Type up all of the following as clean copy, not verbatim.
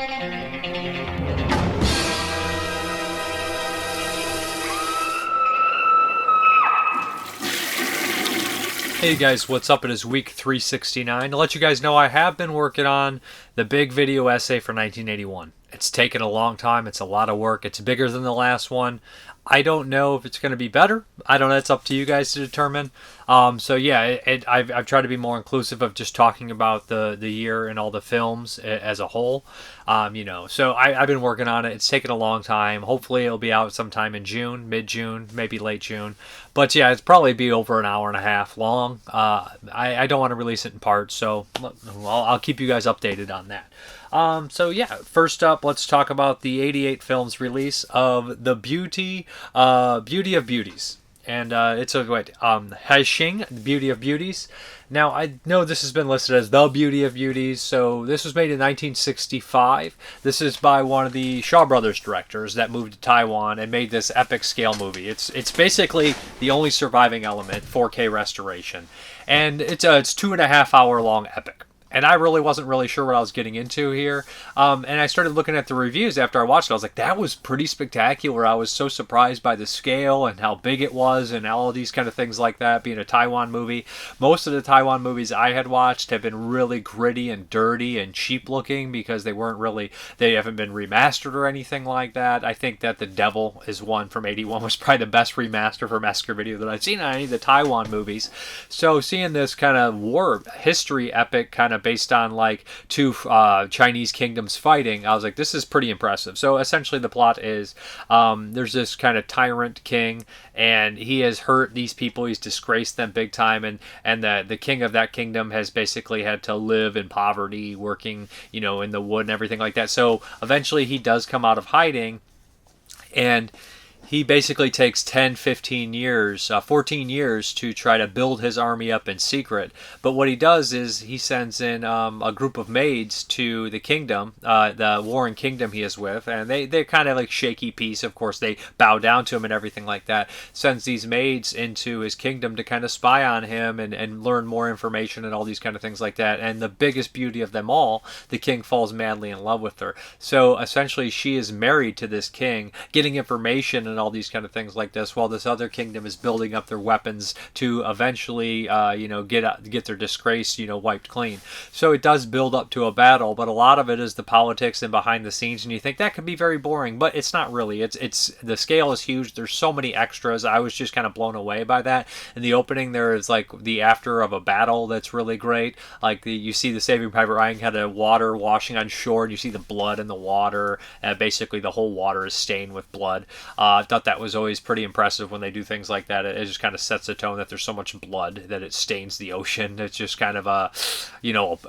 Hey guys, what's up? It is week 369. To let you guys know, I have been working on the big video essay for 1981. It's taken a long time. It's a lot of work. It's bigger than the last one. I don't know if it's going to be better. I don't know. It's up to you guys to determine. So yeah, I've tried to be more inclusive of just talking about the year and all the films as a whole. So I've been working on it. It's taken a long time. Hopefully it'll be out sometime in June, mid-June, maybe late June. But yeah, it's probably be over an hour and a half long. I don't want to release it in parts, so I'll keep you guys updated on that. So yeah, first up, let's talk about the 88 film's release of the Beauty of Beauties. And it's Han-Hsiang, the Beauty of Beauties. Now, I know this has been listed as the Beauty of Beauties, so this was made in 1965. This is by one of the Shaw Brothers directors that moved to Taiwan and made this epic scale movie. It's basically the only surviving element, 4K restoration. And it's 2.5 hour long epic. And I really wasn't really sure what I was getting into here. And I started looking at the reviews after I watched it. I was like, that was pretty spectacular. I was so surprised by the scale and how big it was and all of these kind of things like that, being a Taiwan movie. Most of the Taiwan movies I had watched have been really gritty and dirty and cheap looking because they haven't been remastered or anything like that. I think that The Devil is one from 81 was probably the best remaster from Esker Video that I've seen on any of the Taiwan movies. So seeing this kind of war history epic kind of based on like two Chinese kingdoms fighting, I was like, this is pretty impressive. So essentially the plot is there's this kind of tyrant king, and he has hurt these people. He's disgraced them big time, and the king of that kingdom has basically had to live in poverty, working in the wood and everything like that. So eventually he does come out of hiding, and he basically takes 10, 15 years, 14 years to try to build his army up in secret. But what he does is he sends in a group of maids to the kingdom, the warring kingdom he is with, and they're kind of like shaky piece. Of course, they bow down to him and everything like that. Sends these maids into his kingdom to kind of spy on him and learn more information and all these kind of things like that. And the biggest beauty of them all, the king falls madly in love with her. So essentially she is married to this king, getting information and all these kind of things like this, while this other kingdom is building up their weapons to eventually get their disgrace wiped clean. So it does build up to a battle, but a lot of it is the politics and behind the scenes, and you think that could be very boring, but it's not really. It's the scale is huge. There's so many extras. I was just kind of blown away by that. In the opening, there is like the after of a battle that's really great. Like you see the Saving Private Ryan had a water washing on shore, and you see the blood in the water, and basically the whole water is stained with blood. I thought that was always pretty impressive when they do things like that. It just kind of sets the tone that there's so much blood that it stains the ocean. It's just kind of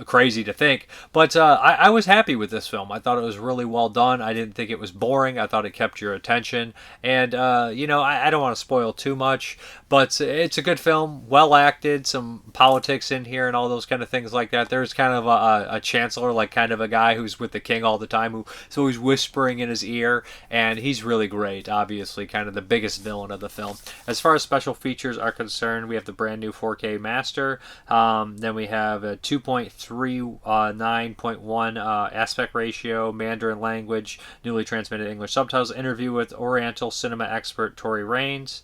crazy to think. But I was happy with this film. I thought it was really well done. I didn't think it was boring. I thought it kept your attention. And I don't want to spoil too much, but it's a good film, well acted, some politics in here and all those kind of things like that. There's kind of a chancellor, like kind of a guy who's with the king all the time, who's always whispering in his ear, and he's really great, obviously kind of the biggest villain of the film. As far as special features are concerned, we have the brand new 4K master, then we have a 2.39.1 aspect ratio, Mandarin language, newly transmitted English subtitles, interview with Oriental cinema expert Tony Raines,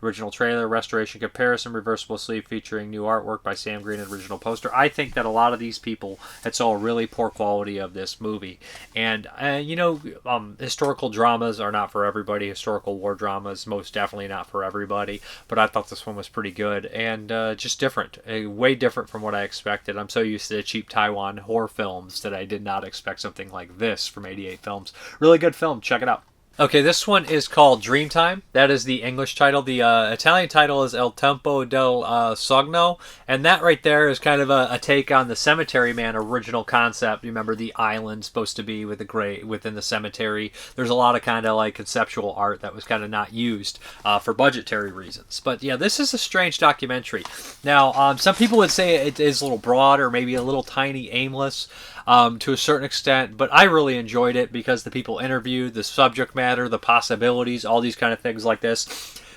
original trailer, restoration comparison, reversible sleeve featuring new artwork by Sam Green and original poster. I think that a lot of these people had saw a really poor quality of this movie, and historical dramas are not for everybody. Historical war dramas, most definitely not for everybody, but I thought this one was pretty good and just different, way different from what I expected. I'm so used to the cheap Taiwan horror films that I did not expect something like this from 88 Films. Really good film. Check it out. Okay, this one is called Dreamtime. That is the English title. The Italian title is El Tempo del Sogno, and that right there is kind of a take on the Cemetery Man original concept. You remember the island supposed to be with the gray within the cemetery. There's a lot of kind of like conceptual art that was kind of not used for budgetary reasons. But yeah, this is a strange documentary. Now, some people would say it is a little broad or maybe a little tiny aimless. To a certain extent, but I really enjoyed it because the people interviewed, the subject matter, the possibilities, all these kind of things like this.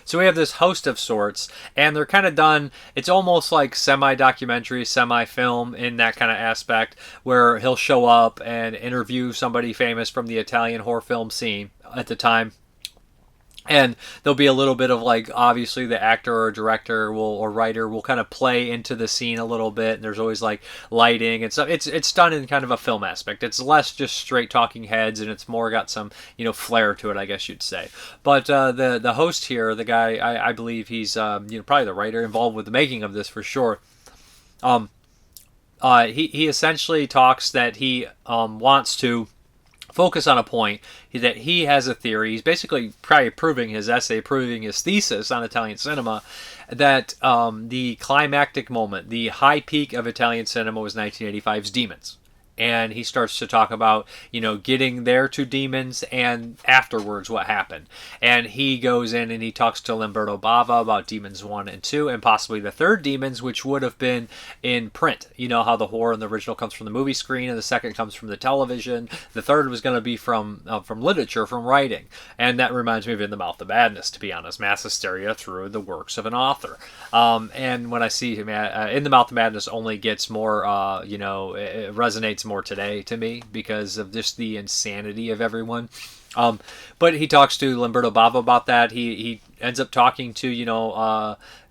So we have this host of sorts, and they're kind of done. It's almost like semi-documentary, semi-film in that kind of aspect, where he'll show up and interview somebody famous from the Italian horror film scene at the time. And there'll be a little bit of like, obviously the actor or director or writer will kind of play into the scene a little bit, and there's always like lighting and stuff. It's done in kind of a film aspect. It's less just straight talking heads, and it's more got some flair to it, I guess you'd say. But the host here, the guy, I believe he's probably the writer involved with the making of this for sure. He essentially talks that he wants to focus on a point that he has a theory. He's basically probably proving his essay, proving his thesis on Italian cinema, that the climactic moment, the high peak of Italian cinema was 1985's Demons. And he starts to talk about, getting there to Demons and afterwards what happened. And he goes in and he talks to Lamberto Bava about Demons 1 and 2 and possibly the third Demons, which would have been in print. You know how the horror in the original comes from the movie screen and the second comes from the television. The third was going to be from literature, from writing. And that reminds me of In the Mouth of Madness, to be honest. Mass hysteria through the works of an author. And when I see him, In the Mouth of Madness only gets more, it resonates more today to me because of just the insanity of everyone. But he talks to Lamberto Bava about that. He ends up talking to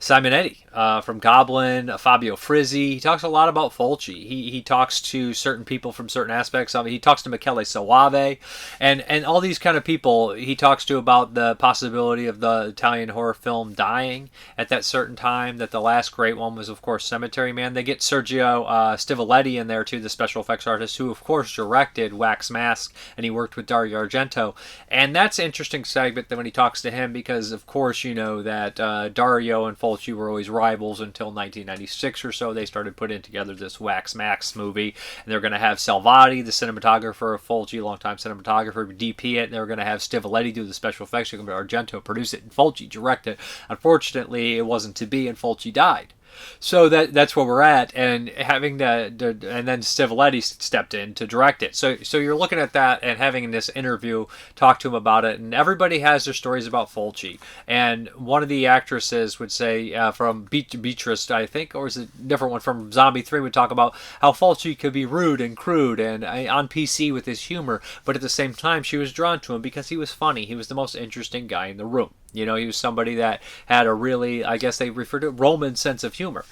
Simonetti from Goblin, Fabio Frizzi. He talks a lot about Fulci. He talks to certain people from certain aspects of it. He talks to Michele Soave and all these kind of people he talks to about the possibility of the Italian horror film dying at that certain time, that the last great one was, of course, Cemetery Man. They get Sergio Stivoletti in there, too, the special effects artist, who, of course, directed Wax Mask, and he worked with Dario Argento. And that's an interesting segment that when he talks to him, because, of course, that Dario and Fulci were always rivals until 1996 or so. They started putting together this Wax Max movie, and they're going to have Salvati, the cinematographer, Fulci, longtime cinematographer, DP it, and they're going to have Stivoletti do the special effects. You're going to have Argento produce it, and Fulci direct it. Unfortunately, it wasn't to be, and Fulci died. So that's where we're at, and having and then Stivoletti stepped in to direct it. So you're looking at that and having this interview, talk to him about it, and everybody has their stories about Fulci. And one of the actresses would say from Beatrice, I think, or is it a different one from Zombie 3, would talk about how Fulci could be rude and crude and on PC with his humor, but at the same time she was drawn to him because he was funny. He was the most interesting guy in the room. He was somebody that had a really, I guess they refer to it, Roman sense of humor.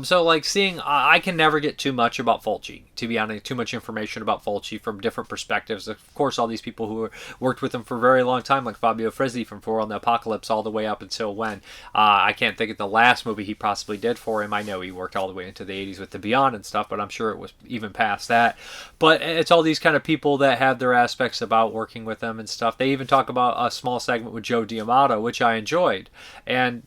So like seeing, I can never get too much about Fulci, to be honest, too much information about Fulci from different perspectives. Of course, all these people who worked with him for a very long time, like Fabio Frizzi from For on the Apocalypse, all the way up until when. I can't think of the last movie he possibly did for him. I know he worked all the way into the 80s with The Beyond and stuff, but I'm sure it was even past that. But it's all these kind of people that have their aspects about working with them and stuff. They even talk about a small segment with Joe D'Amato, which I enjoyed, and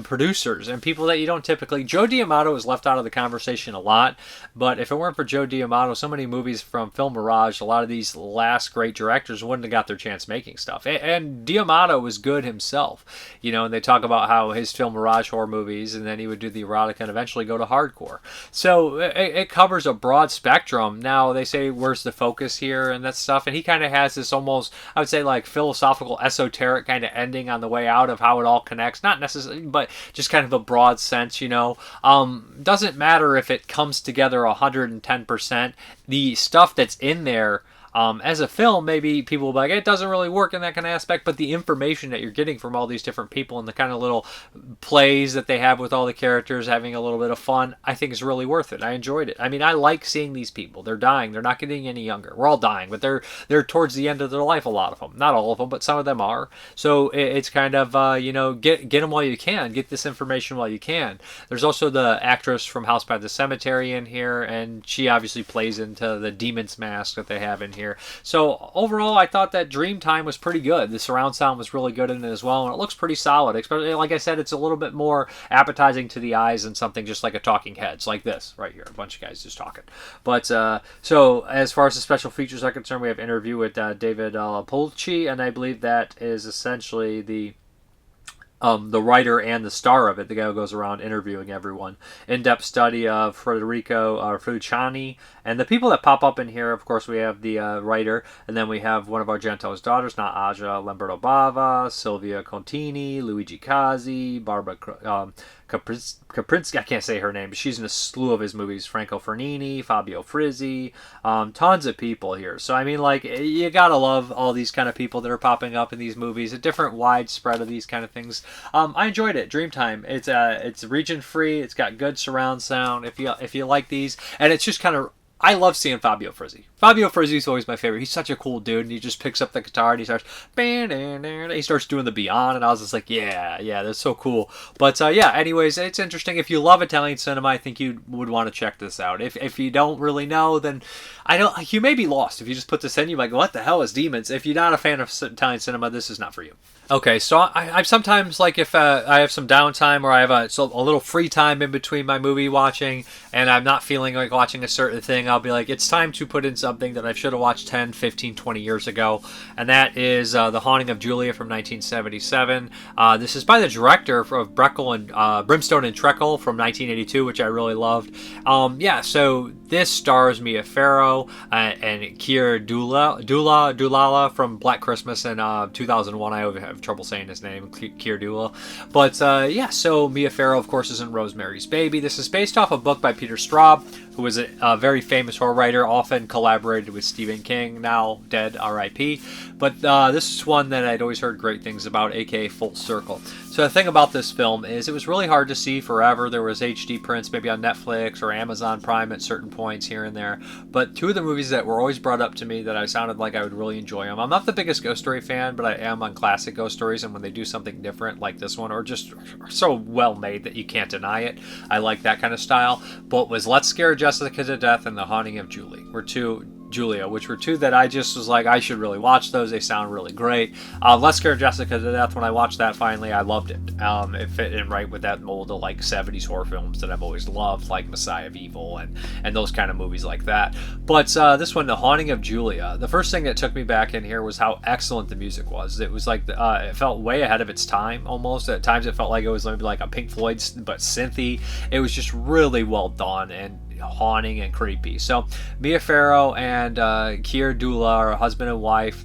producers and people that you don't typically. Joe D'Amato is left out of the conversation a lot, but if it weren't for Joe D'Amato, so many movies from Film Mirage, a lot of these last great directors wouldn't have got their chance making stuff. And D'Amato was good himself, and they talk about how his Film Mirage horror movies, and then he would do the erotica and eventually go to hardcore. So it covers a broad spectrum. Now they say, where's the focus here and that stuff, and he kind of has this almost, I would say, like philosophical, esoteric kind of ending on the way out of how it all connects. Not necessarily, but just kind of a broad sense, Doesn't matter if it comes together 110%. The stuff that's in there, as a film, maybe people will be like, it doesn't really work in that kind of aspect, but the information that you're getting from all these different people and the kind of little plays that they have with all the characters, having a little bit of fun, I think is really worth it. I enjoyed it. I mean, I like seeing these people. They're dying. They're not getting any younger. We're all dying, but they're towards the end of their life, a lot of them. Not all of them, but some of them are. So it's kind of, get them while you can. Get this information while you can. There's also the actress from House by the Cemetery in here, and she obviously plays into the demon's mask that they have in here. So overall, I thought that Dreamtime was pretty good. The surround sound was really good in it as well, and it looks pretty solid. Especially, like I said, it's a little bit more appetizing to the eyes than something just like a Talking Heads, like this right here, a bunch of guys just talking. But so as far as the special features are concerned, we have an interview with David Pulci, and I believe that is essentially the writer and the star of it, the guy who goes around interviewing everyone. In-depth study of Federico Frucciani And the people that pop up in here, of course, we have the writer, and then we have one of Argento's daughters, not Aja, Lamberto Bava, Silvia Contini, Luigi Cazzi, Barbara Caprinsky, I can't say her name, but she's in a slew of his movies. Franco Fernini, Fabio Frizzi, tons of people here. So I mean, like, you gotta love all these kind of people that are popping up in these movies. A different widespread of these kind of things. I enjoyed it. Dreamtime. It's region free. It's got good surround sound. If you like these, and it's just kind of. I love seeing Fabio Frizzi. Fabio Frizzi is always my favorite. He's such a cool dude, and he just picks up the guitar and he starts doing the Beyond, and I was just like, yeah, that's so cool. But yeah, anyways, it's interesting. If you love Italian cinema, I think you would want to check this out. If you don't really know, then you may be lost. If you just put this in, you're like, what the hell is Demons? If you're not a fan of Italian cinema, this is not for you. Okay, so I sometimes, like, if I have some downtime or I have a little free time in between my movie watching and I'm not feeling like watching a certain thing, I'll be like, it's time to put in something that I should have watched 10, 15, 20 years ago, and that is The Haunting of Julia from 1977. This is by the director of Brimstone and Treacle from 1982, which I really loved. Yeah, so this stars Mia Farrow and Keir Dullala from Black Christmas in 2001. I have trouble saying his name, Keir Dullala. But yeah, so Mia Farrow, of course, is in Rosemary's Baby. This is based off a book by Peter Straub, who was a very famous horror writer, often collaborated with Stephen King, now dead, R.I.P. But this is one that I'd always heard great things about, aka Full Circle. So the thing about this film is it was really hard to see forever. There was HD prints maybe on Netflix or Amazon Prime at certain points here and there. But two of the movies that were always brought up to me that I sounded like I would really enjoy them. I'm not the biggest ghost story fan, but I am on classic ghost stories, and when they do something different like this one, or just so well made that you can't deny it, I like that kind of style. But was Let's Scare Jessica to Death and The Haunting of Julia, which were two that I just was like, I should really watch those. They sound really great. Let's Scare Jessica to Death, when I watched that finally, I loved it. It fit in right with that mold of like 70s horror films that I've always loved, like Messiah of Evil and those kind of movies like that. But this one, The Haunting of Julia, the first thing that took me back in here was how excellent the music was. It was like, it felt way ahead of its time almost. At times it felt like it was maybe like a Pink Floyd, but synthy. It was just really well done and haunting and creepy. So Mia Farrow and Keir Dullala are a husband and wife,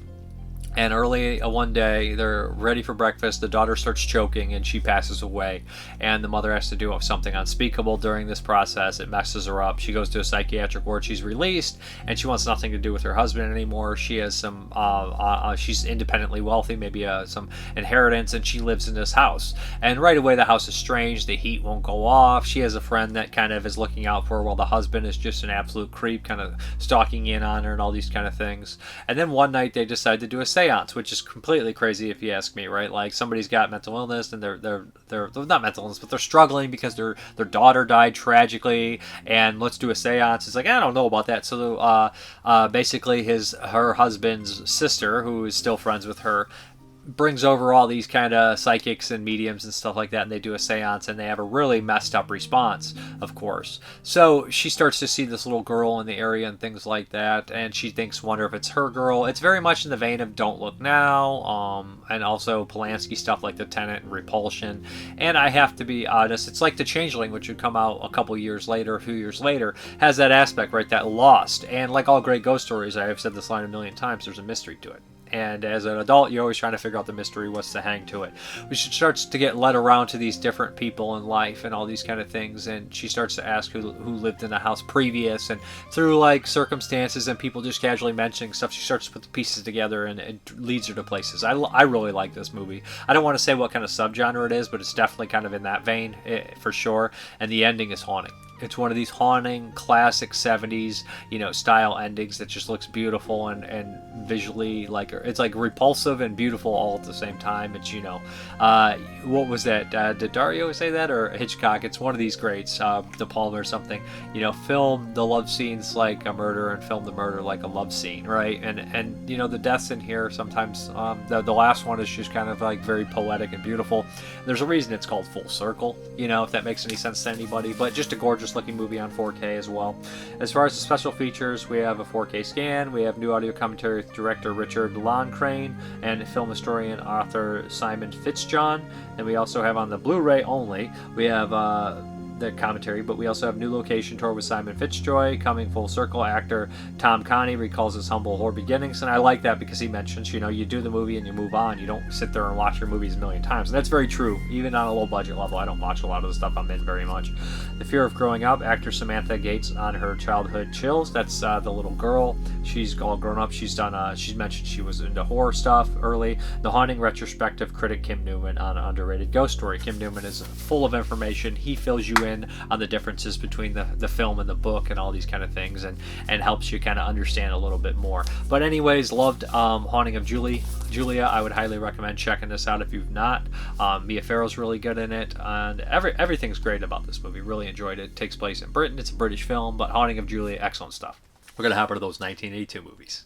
and early one day they're ready for breakfast. The daughter starts choking and she passes away, and the mother has to do something unspeakable during this process. It messes her up. She goes to a psychiatric ward. She's released, and she wants nothing to do with her husband anymore. She has some she's independently wealthy, maybe some inheritance, and she lives in this house. And right away the house is strange. The heat won't go off. She has a friend that kind of is looking out for her, while the husband is just an absolute creep, kind of stalking in on her and all these kind of things. And then one night they decide to do a seance, which is completely crazy if you ask me, right? Like, somebody's got mental illness, and they're not mental illness, but they're struggling because their daughter died tragically, and let's do a seance. It's like, I don't know about that. So basically her husband's sister, who is still friends with her, brings over all these kind of psychics and mediums and stuff like that, and they do a seance, and they have a really messed up response, of course. So she starts to see this little girl in the area and things like that, and she wonder if it's her girl. It's very much in the vein of Don't Look Now, and also Polanski stuff like The Tenant and Repulsion. And I have to be honest, it's like The Changeling, which would come out a few years later, has that aspect, right, that lost. And like all great ghost stories, I have said this line a million times, there's a mystery to it. And as an adult, you're always trying to figure out the mystery, what's the hang to it. She starts to get led around to these different people in life and all these kind of things, and she starts to ask who lived in the house previous, and through like circumstances and people just casually mentioning stuff, she starts to put the pieces together, and it leads her to places. I really like this movie. I don't want to say what kind of subgenre it is, but it's definitely kind of in that vein, for sure, and the ending is haunting. It's one of these haunting, classic 70s, style endings that just looks beautiful and visually, like, it's like repulsive and beautiful all at the same time. It's, what was that? Did Dario say that, or Hitchcock? It's one of these greats, De Palma or something. Film the love scenes like a murder, and film the murder like a love scene, right? And the deaths in here sometimes, the last one is just kind of like very poetic and beautiful. There's a reason it's called Full Circle, if that makes any sense to anybody, but just a gorgeous looking movie on 4K as well. As far as the special features, we have a 4K scan, we have new audio commentary with director Richard Loncraine and film historian author Simon Fitzjohn. And we also have on the Blu-ray only, we have the commentary, but we also have new location tour with Simon Fitzroy, coming full circle. Actor Tom Conti recalls his humble horror beginnings, and I like that because he mentions, you do the movie and you move on. You don't sit there and watch your movies a million times, and that's very true. Even on a low budget level, I don't watch a lot of the stuff I'm in very much. The Fear of Growing Up, actor Samantha Gates on her childhood chills. That's the little girl. She's all grown up. She's mentioned she was into horror stuff early. The Haunting retrospective critic Kim Newman on Underrated Ghost Story. Kim Newman is full of information. He fills you in on the differences between the film and the book and all these kind of things, and helps you kind of understand a little bit more. But anyways, loved Haunting of Julia. I would highly recommend checking this out if you've not. Mia Farrow's really good in it, and everything's great about this movie. Really enjoyed it. It takes place in Britain. It's a British film, but Haunting of Julia, excellent stuff. We're gonna hop into those 1982 movies.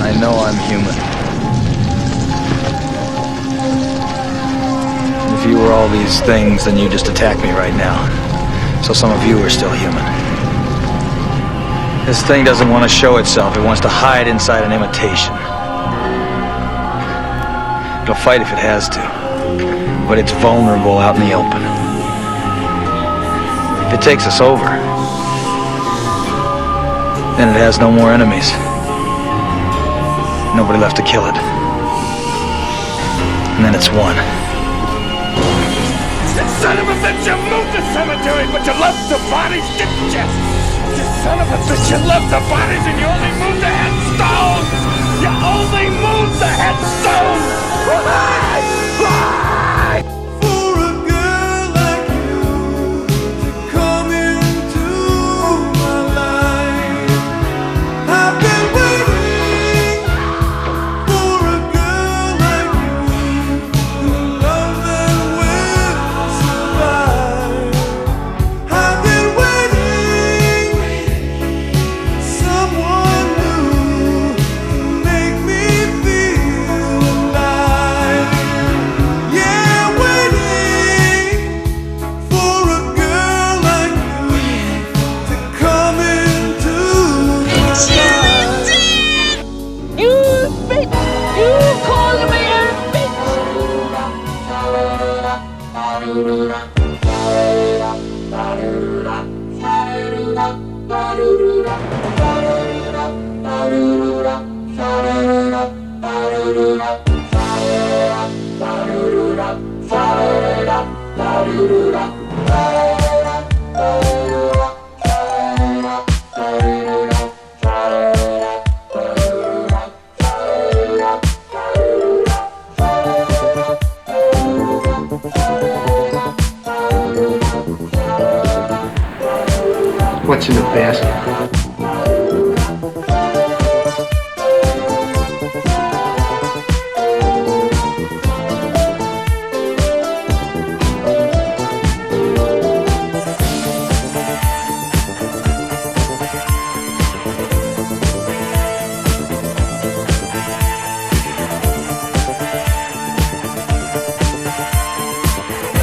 I know I'm human. If you were all these things, then you just attack me right now. So some of you are still human. This thing doesn't want to show itself. It wants to hide inside an imitation. It'll fight if it has to, but it's vulnerable out in the open. If it takes us over, then it has no more enemies. Nobody left to kill it. And then it's won. You son of a bitch, you moved the cemetery, but you left the bodies, didn't you? You son of a bitch, you left the bodies and you only moved the headstones! You only moved the headstones! Why? Why? For a girl like you to come into my life, I've been waiting for a girl like you, the love that will survive. I've been waiting, someone new to make me feel alive. Yeah, waiting for a girl like you to come into my life. You bitch! You calling me a bitch! What's in the basket?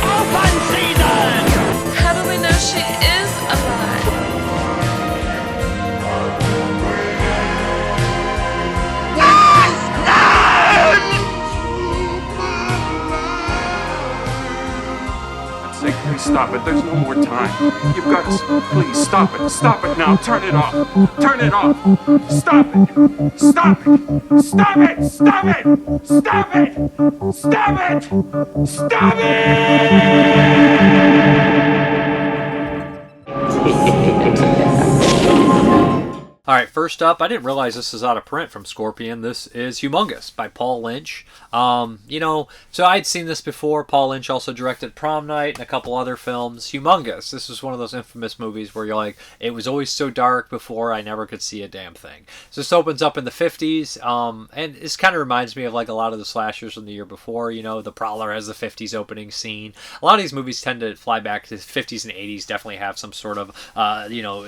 Open season! How do we know she is alive? Say, please stop it. There's no more time. You've got to. Please stop it. Stop it now. Turn it off. Turn it off. Stop it. Stop it. Stop it. Stop it. Stop it. Stop it. Stop it. All right, first up, I didn't realize this is out of print from Scorpion. This is Humongous by Paul Lynch. So I'd seen this before. Paul Lynch also directed Prom Night and a couple other films. Humongous. This was one of those infamous movies where you're like, it was always so dark before I never could see a damn thing. So this opens up in the 50s, and this kind of reminds me of like a lot of the slashers from the year before. The Prowler has the 50s opening scene. A lot of these movies tend to fly back to the 50s and 80s, definitely have some sort of,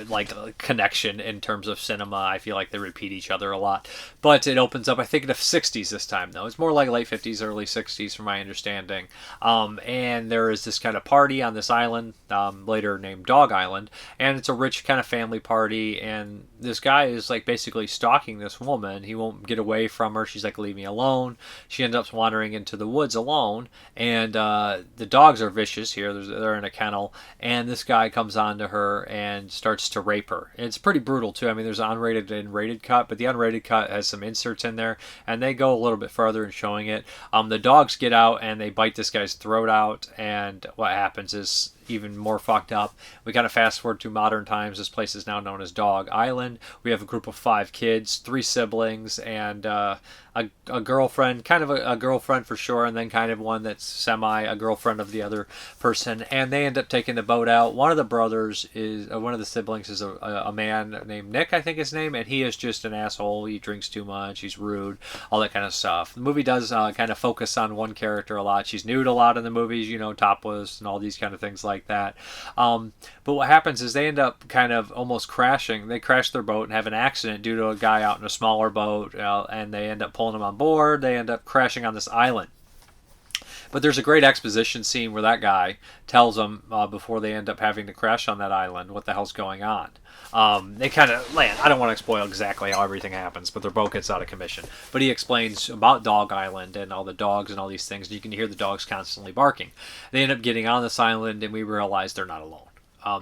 like connection in terms of cinema. I feel like they repeat each other a lot. But it opens up, I think, in the 60s this time, though. It's more like late 50s, early 60s, from my understanding. And there is this kind of party on this island, later named Dog Island. And it's a rich kind of family party. And this guy is like basically stalking this woman. He won't get away from her. She's like, leave me alone. She ends up wandering into the woods alone. And the dogs are vicious here. They're in a kennel. And this guy comes on to her and starts to rape her. And it's pretty brutal, too. I mean, there's an unrated and rated cut, but the unrated cut has some inserts in there, and they go a little bit further in showing it. The dogs get out and they bite this guy's throat out, and what happens is even more fucked up. We kind of fast forward to modern times. This place is now known as Dog Island. We have a group of 5 kids, 3 siblings, and a girlfriend, kind of a girlfriend for sure, and then kind of one that's semi a girlfriend of the other person. And they end up taking the boat out. One of the brothers is one of the siblings is a man named Nick, I think his name, and he is just an asshole. He drinks too much. He's rude, all that kind of stuff. The movie does kind of focus on one character a lot. She's nude a lot in the movies, topless and all these kind of things like that. But what happens is they end up kind of almost crashing. They crash their boat and have an accident due to a guy out in a smaller boat, and they end up pulling him on board. They end up crashing on this island. But there's a great exposition scene where that guy tells them before they end up having to crash on that island what the hell's going on. They kind of land. I don't want to spoil exactly how everything happens, but their boat gets out of commission. But he explains about Dog Island and all the dogs and all these things. And you can hear the dogs constantly barking. They end up getting on this island, and we realize they're not alone.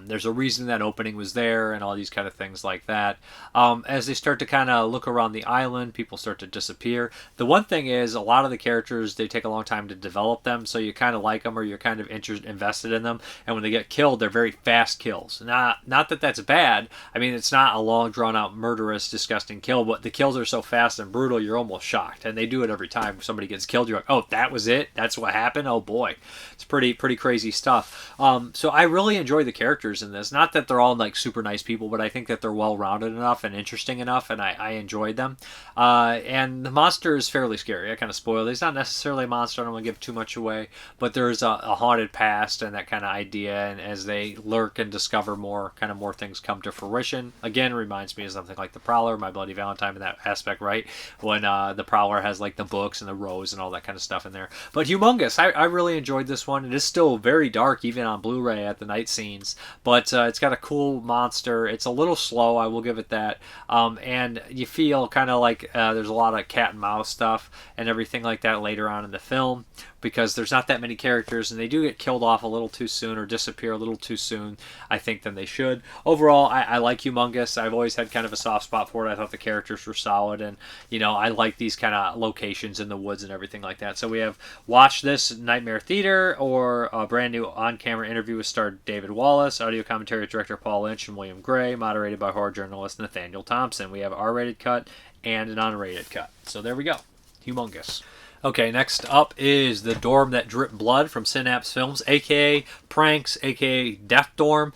There's a reason that opening was there and all these kind of things like that. As they start to kind of look around the island, people start to disappear. The one thing is, a lot of the characters, they take a long time to develop them, so you kind of like them or you're kind of invested in them. And when they get killed, they're very fast kills. Not that that's bad. I mean, it's not a long, drawn-out, murderous, disgusting kill, but the kills are so fast and brutal, you're almost shocked. And they do it every time somebody gets killed. You're like, oh, that was it? That's what happened? Oh, boy. It's pretty crazy stuff. So I really enjoy the characters in this. Not that they're all like super nice people, but I think that they're well-rounded enough and interesting enough, and I enjoyed them. And the monster is fairly scary. I kind of spoiled it. He's not necessarily a monster. I don't want to give too much away, but there's a haunted past and that kind of idea, and as they lurk and discover more things come to fruition. Again, reminds me of something like The Prowler, My Bloody Valentine in that aspect, right? When The Prowler has like the books and the rose and all that kind of stuff in there. But Humongous, I really enjoyed this one. It is still very dark, even on Blu-ray at the night scenes. But it's got a cool monster. It's a little slow, I will give it that. And you feel kind of like there's a lot of cat and mouse stuff and everything like that later on in the film, because there's not that many characters, and they do get killed off a little too soon or disappear a little too soon, I think, than they should. Overall, I like Humongous. I've always had kind of a soft spot for it. I thought the characters were solid, and, I like these kind of locations in the woods and everything like that. So we have Watch This, Nightmare Theater, or a brand new on-camera interview with star David Wallace, audio commentary with director Paul Lynch and William Gray, moderated by horror journalist Nathaniel Thompson. We have an R-rated cut and an unrated cut. So there we go. Humongous. Okay, next up is The Dorm That Dripped Blood from Synapse Films, a.k.a. Pranks, a.k.a. Death Dorm.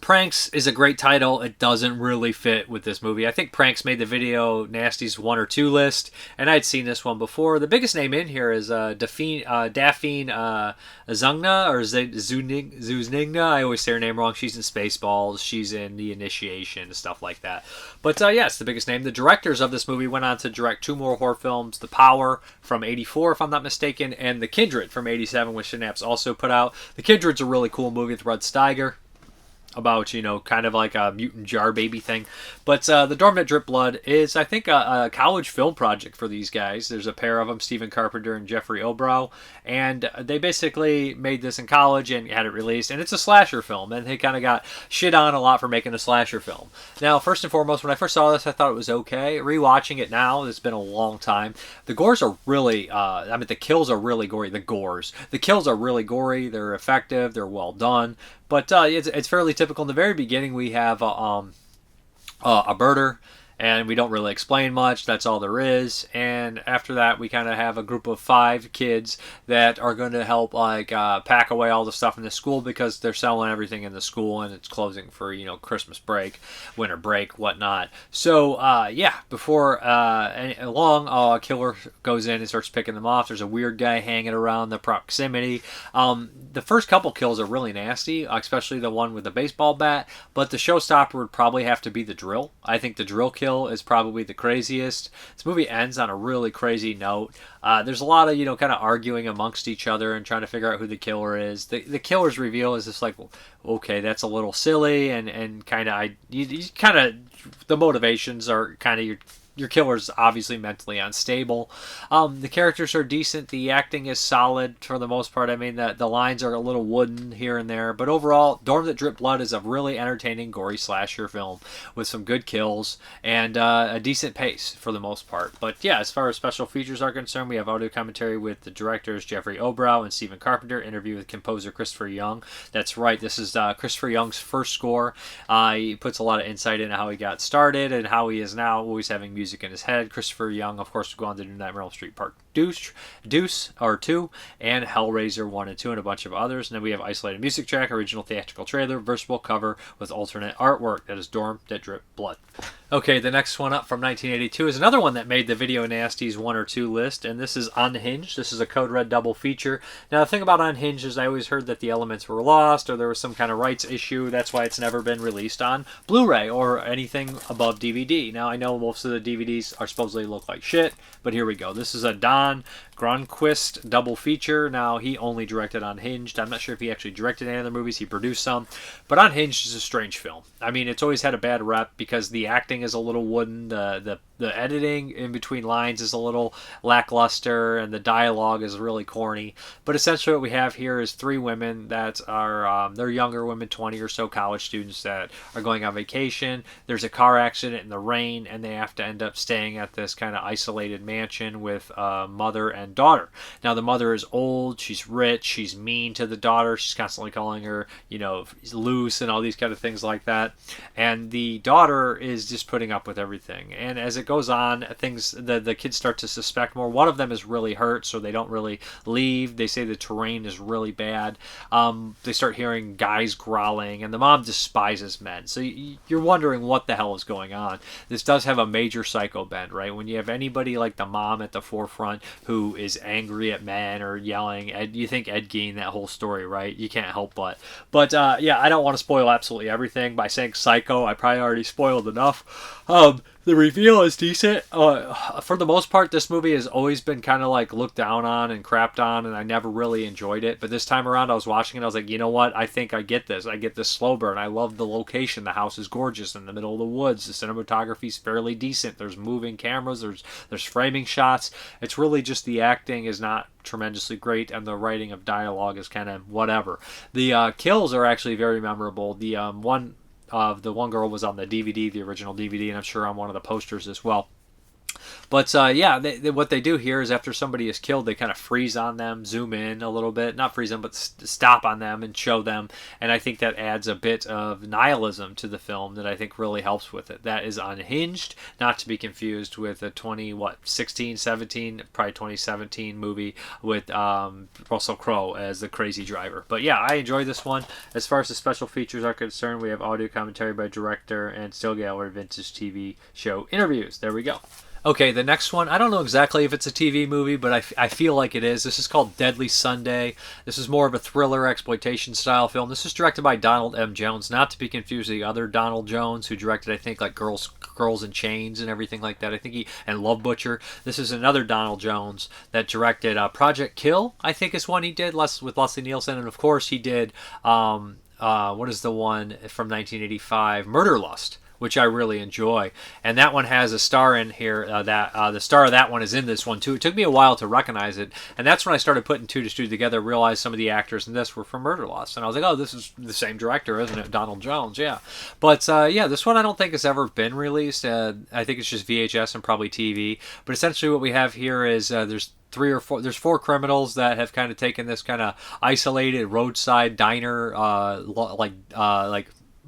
Pranks is a great title. It doesn't really fit with this movie. I think Pranks made the Video Nasties 1 or 2 list, and I'd seen this one before. The biggest name in here is Daphne Zungna, or Zuznigna. I always say her name wrong. She's in Spaceballs. She's in The Initiation, stuff like that. But yes, the biggest name. The directors of this movie went on to direct 2 more horror films, The Power from 84, if I'm not mistaken, and The Kindred from 87, which Synapse also put out. The Kindred's a really cool movie with Rod Steiger, about, kind of like a mutant jar baby thing. But The Dorm That Dripped Blood is, I think, a college film project for these guys. There's a pair of them, Stephen Carpenter and Jeffrey Obrow, and they basically made this in college and had it released, and it's a slasher film, and they kind of got shit on a lot for making a slasher film. Now, first and foremost, when I first saw this, I thought it was okay. Rewatching it now, it's been a long time. The gores are really, the kills are really gory. The kills are really gory. They're effective. They're well done. But it's fairly typical. In the very beginning, we have a birder, and we don't really explain much. That's all there is. And after that, we kind of have a group of 5 kids that are going to help pack away all the stuff in the school because they're selling everything in the school and it's closing for Christmas break, winter break, whatnot. So before long, a killer goes in and starts picking them off. There's a weird guy hanging around the proximity. The first couple kills are really nasty, especially the one with the baseball bat. But the showstopper would probably have to be the drill. I think the drill kill is probably the craziest. This movie ends on a really crazy note. There's a lot of kind of arguing amongst each other and trying to figure out who the killer is. The killer's reveal is just like, okay, that's a little silly, and kind of the motivations are kind of your killer's obviously mentally unstable. The characters are decent. The acting is solid for the most part. I mean, the lines are a little wooden here and there. But overall, Dorm That Drip Blood is a really entertaining, gory slasher film with some good kills and a decent pace for the most part. But yeah, as far as special features are concerned, we have audio commentary with the directors Jeffrey Obrow and Stephen Carpenter, interview with composer Christopher Young. That's right, this is Christopher Young's first score. He puts a lot of insight into how he got started and how he is now always having music in his head. Christopher Young, of course, will go on to do Nightmare on Elm Street Part 2, and Hellraiser 1 and 2, and a bunch of others. And then we have isolated music track, original theatrical trailer, versatile cover with alternate artwork. That is Dorm That Drip Blood. Okay, the next one up from 1982 is another one that made the Video Nasties 1 or 2 list, and this is Unhinged. This is a Code Red double feature. Now, the thing about Unhinged is I always heard that the elements were lost or there was some kind of rights issue. That's why it's never been released on Blu-ray or anything above DVD. Now, I know most of the DVDs are supposedly look like shit, but here we go. This is a Don Conquest double feature. Now, he only directed Unhinged. I'm not sure if he actually directed any other movies. He produced some. But Unhinged is a strange film. I mean, it's always had a bad rep because the acting is a little wooden. The editing in between lines is a little lackluster, and the dialogue is really corny. But essentially what we have here is 3 women that are, they're younger women, 20 or so college students that are going on vacation. There's a car accident in the rain, and they have to end up staying at this kind of isolated mansion with mother and daughter. Now, the mother is old, she's rich, she's mean to the daughter, she's constantly calling her, loose and all these kind of things like that. And the daughter is just putting up with everything. And as it goes on, the kids start to suspect more. One of them is really hurt, so they don't really leave. They say the terrain is really bad. They start hearing guys growling, and the mom despises men. So you're wondering what the hell is going on. This does have a major psycho bend, right? When you have anybody like the mom at the forefront who is angry at men or yelling, you think Ed Gein, that whole story, right? You can't help but. But I don't want to spoil absolutely everything by saying psycho. I probably already spoiled enough. The reveal is decent. For the most part, this movie has always been kind of like looked down on and crapped on, and I never really enjoyed it. But this time around, I was watching it, I was like, you know what? I think I get this. I get this slow burn. I love the location. The house is gorgeous in the middle of the woods. The cinematography is fairly decent. There's moving cameras. There's framing shots. It's really just the acting is not tremendously great, and the writing of dialogue is kind of whatever. The kills are actually very memorable. The one girl was on the DVD, the original DVD, and I'm sure on one of the posters as well. But what they do here is after somebody is killed, they kind of freeze on them, zoom in a little bit, not freeze them, but stop on them and show them. And I think that adds a bit of nihilism to the film that I think really helps with it. That is Unhinged, not to be confused with a 2017 movie with Russell Crowe as the crazy driver. But yeah, I enjoy this one. As far as the special features are concerned, we have audio commentary by director and still gallery vintage TV show interviews. There we go. Okay, the next one, I don't know exactly if it's a TV movie, but I feel like it is. This is called Deadly Sunday. This is more of a thriller exploitation style film. This is directed by Donald M. Jones, not to be confused with the other Donald Jones who directed, I think, like Girls in Chains and everything like that. I think and Love Butcher. This is another Donald Jones that directed Project Kill, I think is one he did with Leslie Nielsen, and of course he did, what is the one from 1985, Murder Lust, which I really enjoy. And that one has a star in here. The star of that one is in this one too. It took me a while to recognize it, and that's when I started putting 2 to 2 together, realized some of the actors in this were from Murder Lust. And I was like, oh, this is the same director, isn't it? Donald Jones, yeah. But this one I don't think has ever been released. I think it's just VHS and probably TV. But essentially what we have here is there's 4 criminals that have kind of taken this kind of isolated roadside diner, like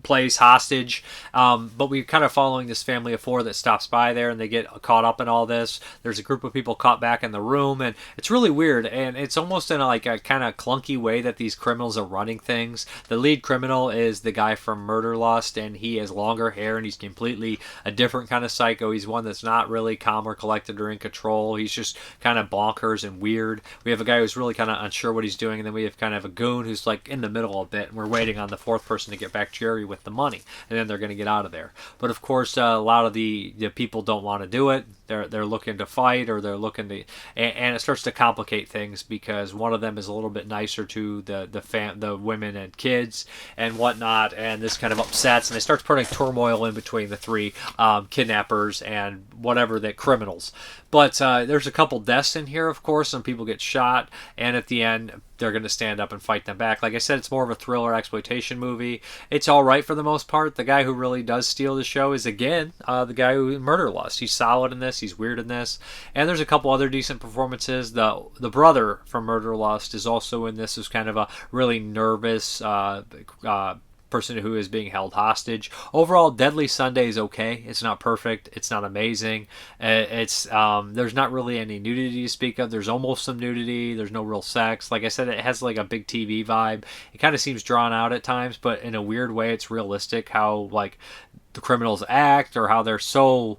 place hostage, but we're kind of following this family of 4 that stops by there, and they get caught up in all this. There's a group of people caught back in the room, and it's really weird, and it's almost in a kind of clunky way that these criminals are running things. The lead criminal is the guy from Murder Lust, and he has longer hair, and he's completely a different kind of psycho. He's one that's not really calm or collected or in control. He's just kind of bonkers and weird. We have a guy who's really kind of unsure what he's doing, and then we have kind of a goon who's like in the middle a bit, and we're waiting on the 4th person to get back Jerry with the money, and then they're going to get out of there. But of course, a lot of the people don't want to do it. They're looking to fight, or they're looking to, and it starts to complicate things because one of them is a little bit nicer to the women and kids and whatnot, and this kind of upsets, and they start putting turmoil in between the 3 kidnappers and whatever the criminals. But there's a couple deaths in here, of course. Some people get shot, and at the end, they're going to stand up and fight them back. Like I said, it's more of a thriller exploitation movie. It's all right for the most part. The guy who really does steal the show is, again, the guy who Murder Lust. He's solid in this. He's weird in this. And there's a couple other decent performances. The brother from Murder Lust is also in this as kind of a really nervous person who is being held hostage. Overall, Deadly Sunday is okay. It's not perfect. It's not amazing. It's there's not really any nudity to speak of. There's almost some nudity. There's no real sex. Like I said, it has like a big TV vibe. It kind of seems drawn out at times, but in a weird way, it's realistic how like the criminals act, or how they're so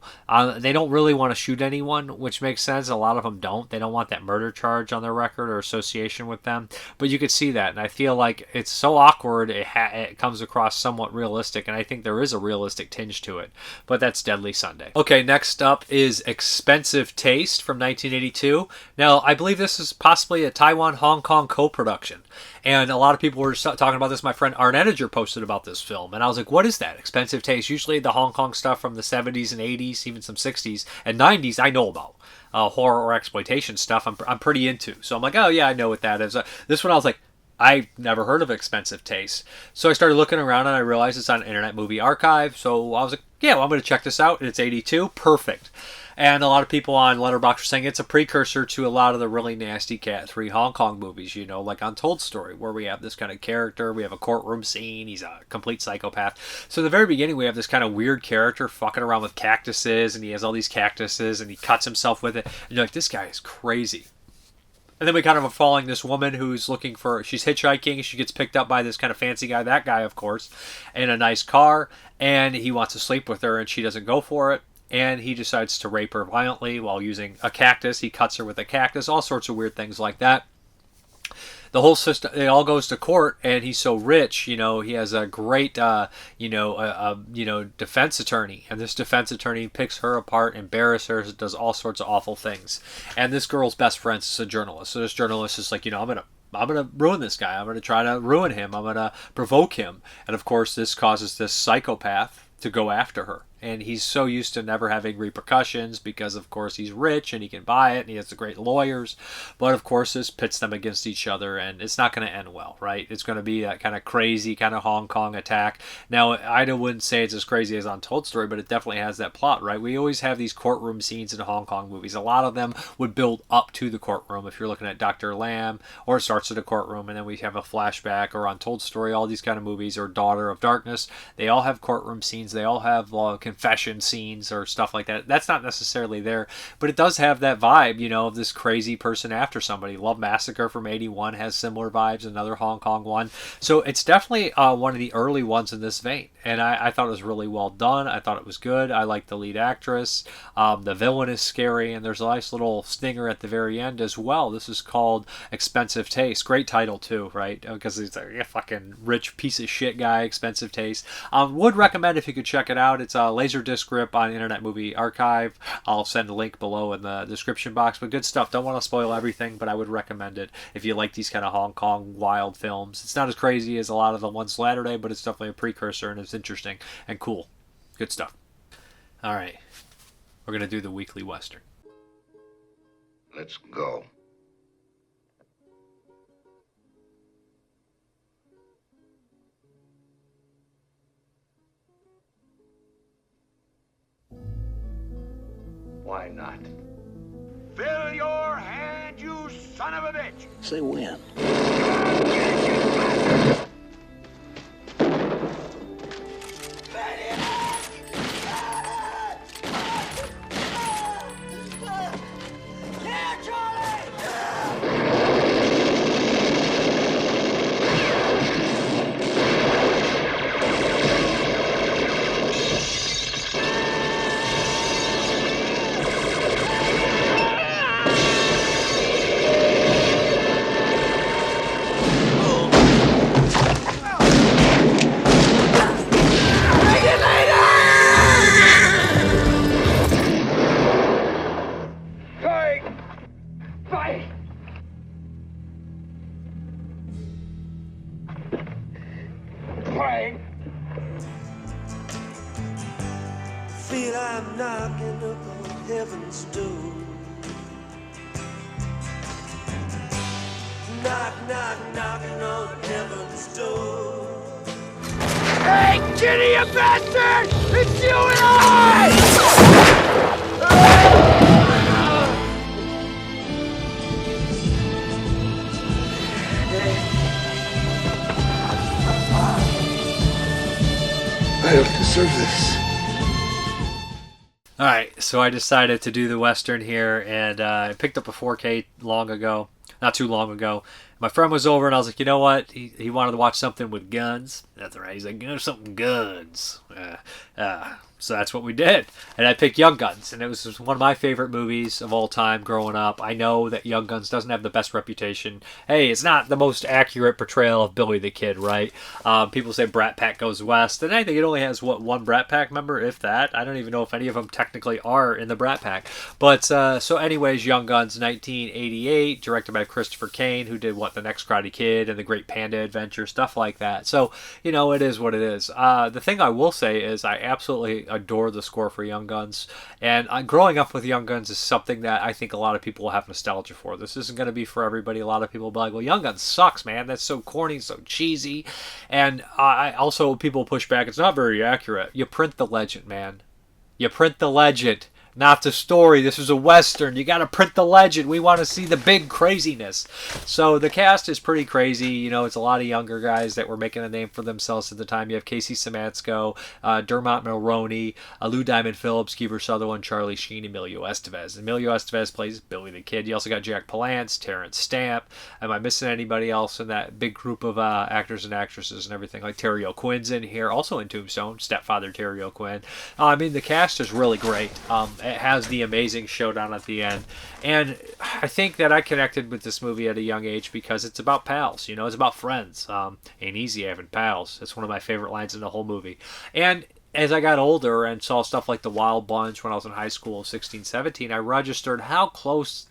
they don't really want to shoot anyone, which makes sense. A lot of them don't. They don't want that murder charge on their record or association with them, but you could see that, and I feel like it's so awkward. It comes across somewhat realistic, and I think there is a realistic tinge to it. But that's Deadly Sunday. Okay, next up is Expensive Taste from 1982. Now, I believe this is possibly a Taiwan-Hong Kong co-production, and a lot of people were talking about this. My friend Art Ediger posted about this film, and I was like, what is that? Expensive Taste. Usually the Hong Kong stuff from the 70s and 80s, even some 60s and 90s, I know about. Horror or exploitation stuff I'm pretty into. So I'm like, oh yeah, I know what that is. This one I was like, I never heard of Expensive Taste. So I started looking around, and I realized it's on Internet Movie Archive. So I was like, yeah, well, I'm going to check this out. And it's 82. Perfect. And a lot of people on Letterboxd are saying it's a precursor to a lot of the really nasty Cat 3 Hong Kong movies, you know, like Untold Story, where we have this kind of character. We have a courtroom scene. He's a complete psychopath. So in the very beginning, we have this kind of weird character fucking around with cactuses, and he has all these cactuses, and he cuts himself with it. And you're like, this guy is crazy. And then we kind of are following this woman who's looking for, she's hitchhiking. She gets picked up by this kind of fancy guy, that guy, of course, in a nice car. And he wants to sleep with her, and she doesn't go for it. And he decides to rape her violently while using a cactus. He cuts her with a cactus, all sorts of weird things like that. The whole system, it all goes to court, and he's so rich, you know, he has a great, defense attorney, and this defense attorney picks her apart, embarrasses her, does all sorts of awful things. And this girl's best friend is a journalist, so this journalist is like, you know, I'm gonna ruin this guy. I'm gonna try to ruin him. I'm gonna provoke him. And of course, this causes this psychopath to go after her. And he's so used to never having repercussions because, of course, he's rich and he can buy it and he has the great lawyers. But, of course, this pits them against each other, and it's not going to end well, right? It's going to be that kind of crazy kind of Hong Kong attack. Now, I wouldn't say it's as crazy as Untold Story, but it definitely has that plot, right? We always have these courtroom scenes in Hong Kong movies. A lot of them would build up to the courtroom. If you're looking at Dr. Lamb, or it starts at a courtroom, and then we have a flashback, or Untold Story, all these kind of movies, or Daughter of Darkness. They all have courtroom scenes. They all have confession scenes or stuff like that. That's not necessarily there, but it does have that vibe, you know, of this crazy person after somebody. Love Massacre from 81 has similar vibes, another Hong Kong one. So it's definitely one of the early ones in this vein, and I thought it was really well done. I thought it was good. I like the lead actress. The villain is scary, and there's a nice little stinger at the very end as well. This is called Expensive Taste. Great title too, right? Because it's a fucking rich piece of shit guy, Expensive Taste. Would recommend if you could check it out. It's a Laserdisc grip on Internet Movie Archive. I'll send a link below in the description box, but good stuff. Don't want to spoil everything, but I would recommend it if you like these kind of Hong Kong wild films. It's not as crazy as a lot of the ones Saturday, but it's definitely a precursor, and it's interesting and cool. Good stuff. All right, we're gonna do the weekly western. Let's go. Why not? Fill your hand, you son of a bitch! Say when. feel I'm knocking up on heaven's door. Knock, knock, knocking on heaven's door. Hey, Kitty, you bastard! It's you and I! I don't deserve this. Alright, so I decided to do the Western here, and I picked up a 4K not too long ago. My friend was over, and I was like, you know what? He wanted to watch something with guns. That's right. He's like, give us something guns. So that's what we did. And I picked Young Guns, and it was one of my favorite movies of all time growing up. I know that Young Guns doesn't have the best reputation. Hey, it's not the most accurate portrayal of Billy the Kid, right? People say Brat Pack goes west, and I think it only has, one Brat Pack member, if that? I don't even know if any of them technically are in the Brat Pack. But, so anyways, Young Guns, 1988, directed by Christopher Kane, who did, The Next Karate Kid and The Great Panda Adventure, stuff like that. So, it is what it is. The thing I will say is I absolutely adore the score for Young Guns, and growing up with Young Guns is something that I think a lot of people will have nostalgia for. This isn't going to be for everybody. A lot of people will be like, well, Young Guns sucks, man. That's so corny, so cheesy. And I also, people push back, it's not very accurate. You print the legend, man. You print the legend, not the story. This is a Western. You got to print the legend. We want to see the big craziness. So the cast is pretty crazy. It's a lot of younger guys that were making a name for themselves at the time. You have Casey Simatsko, Dermot Mulroney, Lou Diamond Phillips, Kiefer Sutherland, Charlie Sheen, Emilio Estevez. Emilio Estevez plays Billy the Kid. You also got Jack Palance, Terrence Stamp. Am I missing anybody else in that big group of actors and actresses and everything? Like Terry O'Quinn's in here, also in Tombstone, stepfather Terry O'Quinn. The cast is really great. It has the amazing showdown at the end. And I think that I connected with this movie at a young age because it's about pals. It's about friends. Ain't easy having pals. That's one of my favorite lines in the whole movie. And as I got older and saw stuff like The Wild Bunch when I was in high school, 16, 17, I registered how close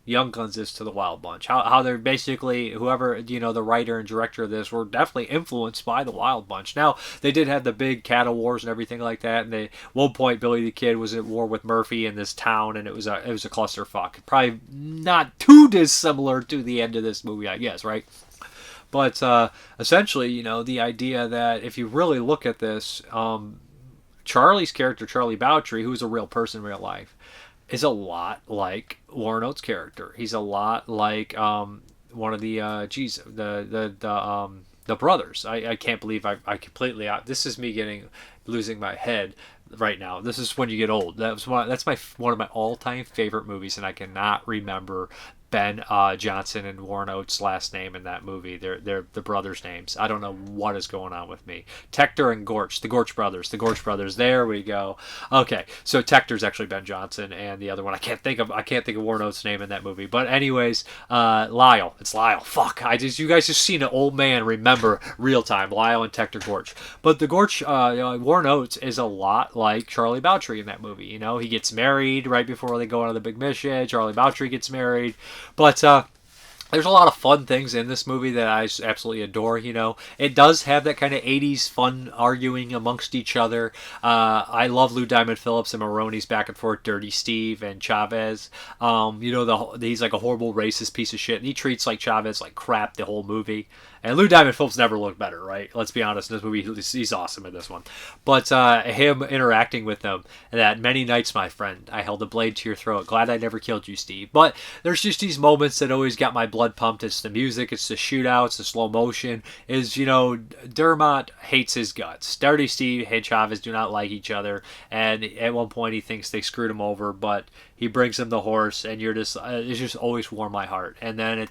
Young Guns is to The Wild Bunch. How they're basically, whoever, the writer and director of this were definitely influenced by The Wild Bunch. Now, they did have the big cattle wars and everything like that, and at one point, Billy the Kid was at war with Murphy in this town, and it was a clusterfuck. Probably not too dissimilar to the end of this movie, I guess, right? But essentially, the idea that if you really look at this, Charlie's character, Charlie Bowtry, who is a real person in real life, is a lot like Warren Oates' character. He's a lot like one of the the brothers. I can't believe I completely this is me losing my head right now. This is when you get old. That's one of my all-time favorite movies, and I cannot remember Ben Johnson and Warren Oates' last name in that movie. They're the brothers' names. I don't know what is going on with me. Tector and Gorch, the Gorch brothers. There we go. Okay, so Tector's actually Ben Johnson, and the other one I can't think of Warren Oates' name in that movie. But anyways, Lyle. It's Lyle. Fuck. You guys just seen an old man remember real time. Lyle and Tector Gorch. But the Gorch, Warren Oates is a lot like Charlie Bowtry in that movie. He gets married right before they go on the big mission. Charlie Bowtry gets married. But there's a lot of fun things in this movie that I absolutely adore. It does have that kind of 80s fun arguing amongst each other. I love Lou Diamond Phillips and Maroney's back and forth, Dirty Steve and Chavez. He's like a horrible racist piece of shit, and he treats like Chavez like crap the whole movie. And Lou Diamond Phillips never looked better, right? Let's be honest. In this movie, he's awesome in this one. But him interacting with them, that many nights, my friend, I held a blade to your throat. Glad I never killed you, Steve. But there's just these moments that always got my blood pumped. It's the music, it's the shootouts, the slow motion. Dermot hates his guts. Dirty Steve and Chavez do not like each other. And at one point, he thinks they screwed him over, but he brings him the horse, and it's just always warmed my heart. And then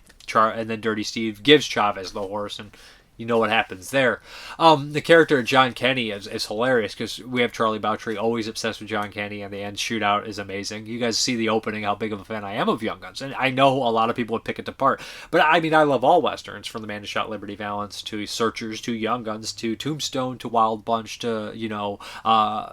Dirty Steve gives Chavez the horse, and you know what happens there. The character of John Kenny is hilarious because we have Charlie Bowtry always obsessed with John Kenny, and the end shootout is amazing. You guys see the opening, how big of a fan I am of Young Guns, and I know a lot of people would pick it apart. But I love all Westerns, from The Man Who Shot Liberty Valance to Searchers to Young Guns to Tombstone to Wild Bunch to,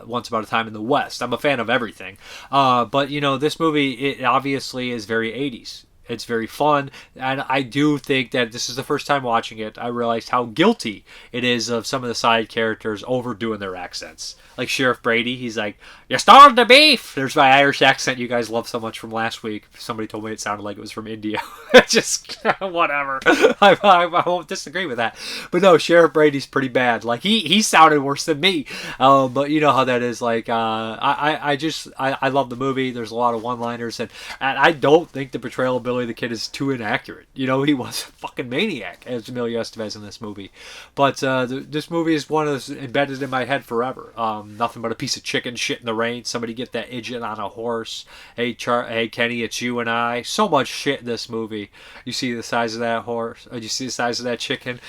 Once Upon a Time in the West. I'm a fan of everything. But this movie, it obviously is very 80s. It's very fun, and I do think that this is the first time watching it. I realized how guilty it is of some of the side characters overdoing their accents. Like Sheriff Brady, he's like, "You starved the beef." There's my Irish accent you guys love so much from last week. Somebody told me it sounded like it was from India. Just whatever. I won't disagree with that. But no, Sheriff Brady's pretty bad. Like he sounded worse than me. But you know how that is. Like I love the movie. There's a lot of one-liners, and I don't think the portrayal of Billy the Kid is too inaccurate. You know, he was a fucking maniac as Emilio Estevez in this movie. But this movie is one that's embedded in my head forever. Nothing but a piece of chicken shit in the rain. Somebody get that idiot on a horse. Hey Kenny, it's you and I. So much shit in this movie. You see the size of that horse. You see the size of that chicken.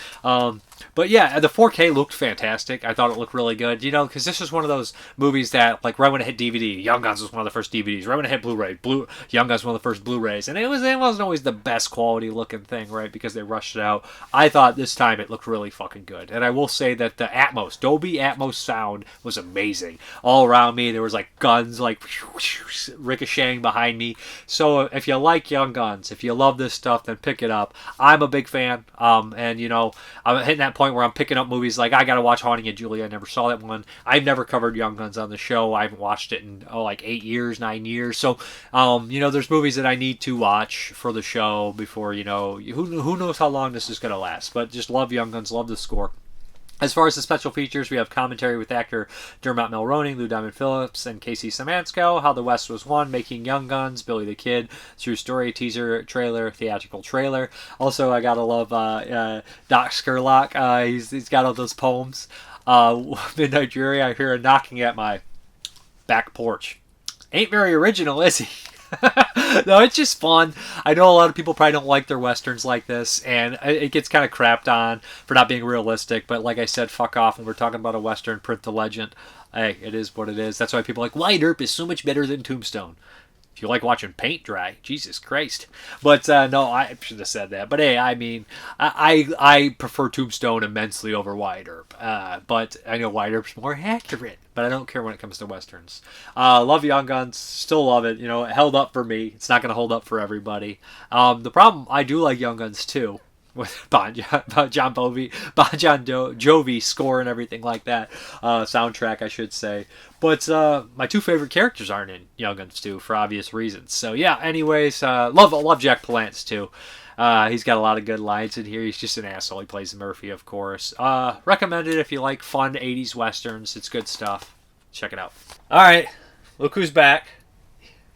But yeah, the 4K looked fantastic. I thought it looked really good. You know, because this is one of those movies that, like, right when it hit DVD, Young Guns was one of the first DVDs. Right when it hit Blu-ray, Young Guns was one of the first Blu-rays. And it wasn't always the best quality looking thing, right? Because they rushed it out. I thought this time it looked really fucking good. And I will say that the Atmos, Dolby Atmos sound was amazing. All around me, there was like guns like ricocheting behind me. So if you like Young Guns, if you love this stuff, then pick it up. I'm a big fan. And you know, I'm hitting that point where I'm picking up movies like I gotta watch Haunting of Julia. I never saw that one. I've never covered Young Guns on the show. I haven't watched it in like 9 years. So you know, there's movies that I need to watch for the show before, you know, who knows how long this is gonna last. But just love Young Guns, love the score. As far as the special features, we have commentary with actor Dermot Mulroney, Lou Diamond Phillips, and Casey Simansko, How the West Was Won, Making Young Guns, Billy the Kid, True Story, teaser trailer, theatrical trailer. Also, I gotta love Doc Skurlock. He's got all those poems. Midnight Jury, I hear a knocking at my back porch. Ain't very original, is he? No, it's just fun. I know a lot of people probably don't like their westerns like this, and it gets kind of crapped on for not being realistic, but like I said, fuck off when we're talking about a western, print the legend. Hey, it is what it is. That's why people are like, Wyatt Earp is so much better than Tombstone. If you like watching paint dry, Jesus Christ. But no, I should have said that. But hey, I mean, I prefer Tombstone immensely over Wyatt Earp. But I know Wyatt Earp's more accurate. But I don't care when it comes to westerns. Love Young Guns, still love it. You know, it held up for me. It's not going to hold up for everybody. The problem, I do like Young Guns too, with Bon Jovi score and everything like that, soundtrack I should say. But my two favorite characters aren't in Young Guns 2 for obvious reasons. So yeah, anyways, love Jack Palance too. He's got a lot of good lines in here. He's just an asshole. He plays Murphy, of course. Recommend it if you like fun 80s westerns. It's good stuff. Check it out. All right, look who's back.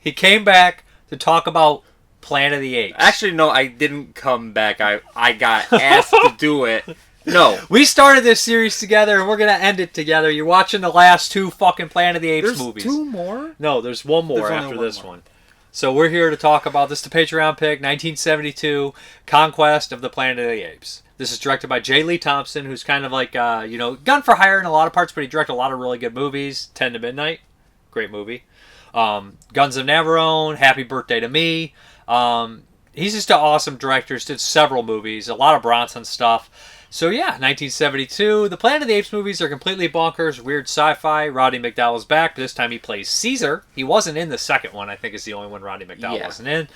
He came back to talk about Planet of the Apes. Actually, no, I didn't come back. I got asked to do it. No. We started this series together, and we're going to end it together. You're watching the last two fucking Planet of the Apes movies. There's 2 more? No, there's one more after this one. So we're here to talk about this, the Patreon pick, 1972, Conquest of the Planet of the Apes. This is directed by J. Lee Thompson, who's kind of like, gun for hire in a lot of parts, but he directed a lot of really good movies. 10 to Midnight, great movie. Guns of Navarone, Happy Birthday to Me. He's just an awesome director. He's did several movies, a lot of Bronson stuff. So yeah, 1972. The Planet of the Apes movies are completely bonkers, weird sci-fi. Roddy McDowall's back, but this time he plays Caesar. He wasn't in the second one. I think is the only one Roddy McDowall wasn't in.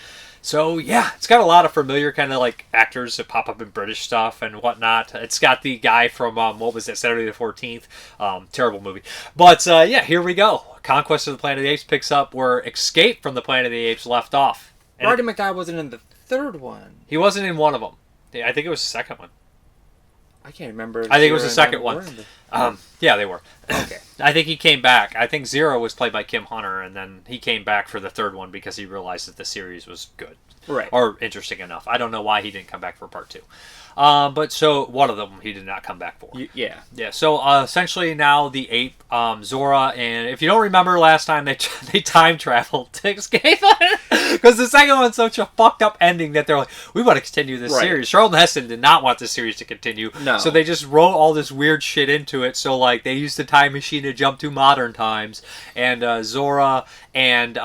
So yeah, it's got a lot of familiar kind of like actors that pop up in British stuff and whatnot. It's got the guy from, what was that, Saturday the 14th? Terrible movie. But yeah, here we go. Conquest of the Planet of the Apes picks up where Escape from the Planet of the Apes left off. And Roddy McDowall wasn't in the third one. He wasn't in one of them. I think it was the second one. I can't remember. I think it was the second one. Yeah, they were. Okay. I think he came back. I think Zero was played by Kim Hunter, and then he came back for the third one because he realized that the series was good. Right. Or interesting enough. I don't know why he didn't come back for part 2. But so one of them he did not come back for. Yeah. Yeah. So essentially now the ape, Zora, and if you don't remember last time, they time traveled to escape because the second one's such a fucked up ending that they're like, we want to continue this series. Charlton Heston did not want this series to continue. No. So they just wrote all this weird shit into it. So like they used the time machine to jump to modern times, and Zora and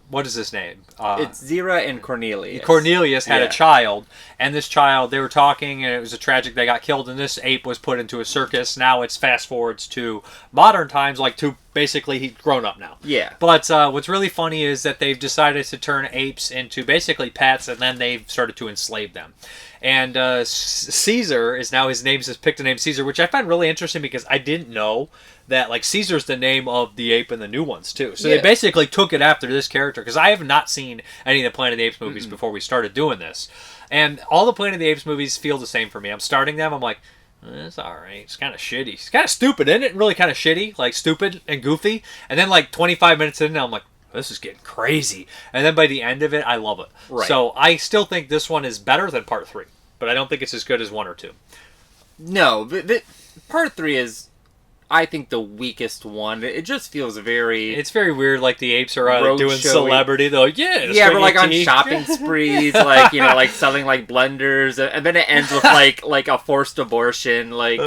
what is his name? It's Zira and Cornelius. Cornelius had a child, and this child, they were talking, and it was a tragic, they got killed, and this ape was put into a circus. Now it's fast forwards to modern times, like basically he's grown up now. Yeah. But what's really funny is that they've decided to turn apes into basically pets, and then they've started to enslave them. And Caesar is now his name. Has picked the name Caesar, which I find really interesting because I didn't know that like Caesar's the name of the ape in the new ones too. So they basically took it after this character because I have not seen any of the Planet of the Apes movies before we started doing this, and all the Planet of the Apes movies feel the same for me. I'm starting them. I'm like, it's alright. It's kind of shitty. It's kind of stupid, isn't it? Really kind of shitty. Like, stupid and goofy. And then, like, 25 minutes in, I'm like, this is getting crazy. And then by the end of it, I love it. Right. So, I still think this one is better than Part 3. But I don't think it's as good as 1 or 2. No. Part 3 is, I think, the weakest one. It just feels very... It's very weird, like, the apes are doing showy. Celebrity. They're like, yeah, we're, like, on shopping sprees, like, you know, like, selling, like, blenders. And then it ends with, like a forced abortion, like...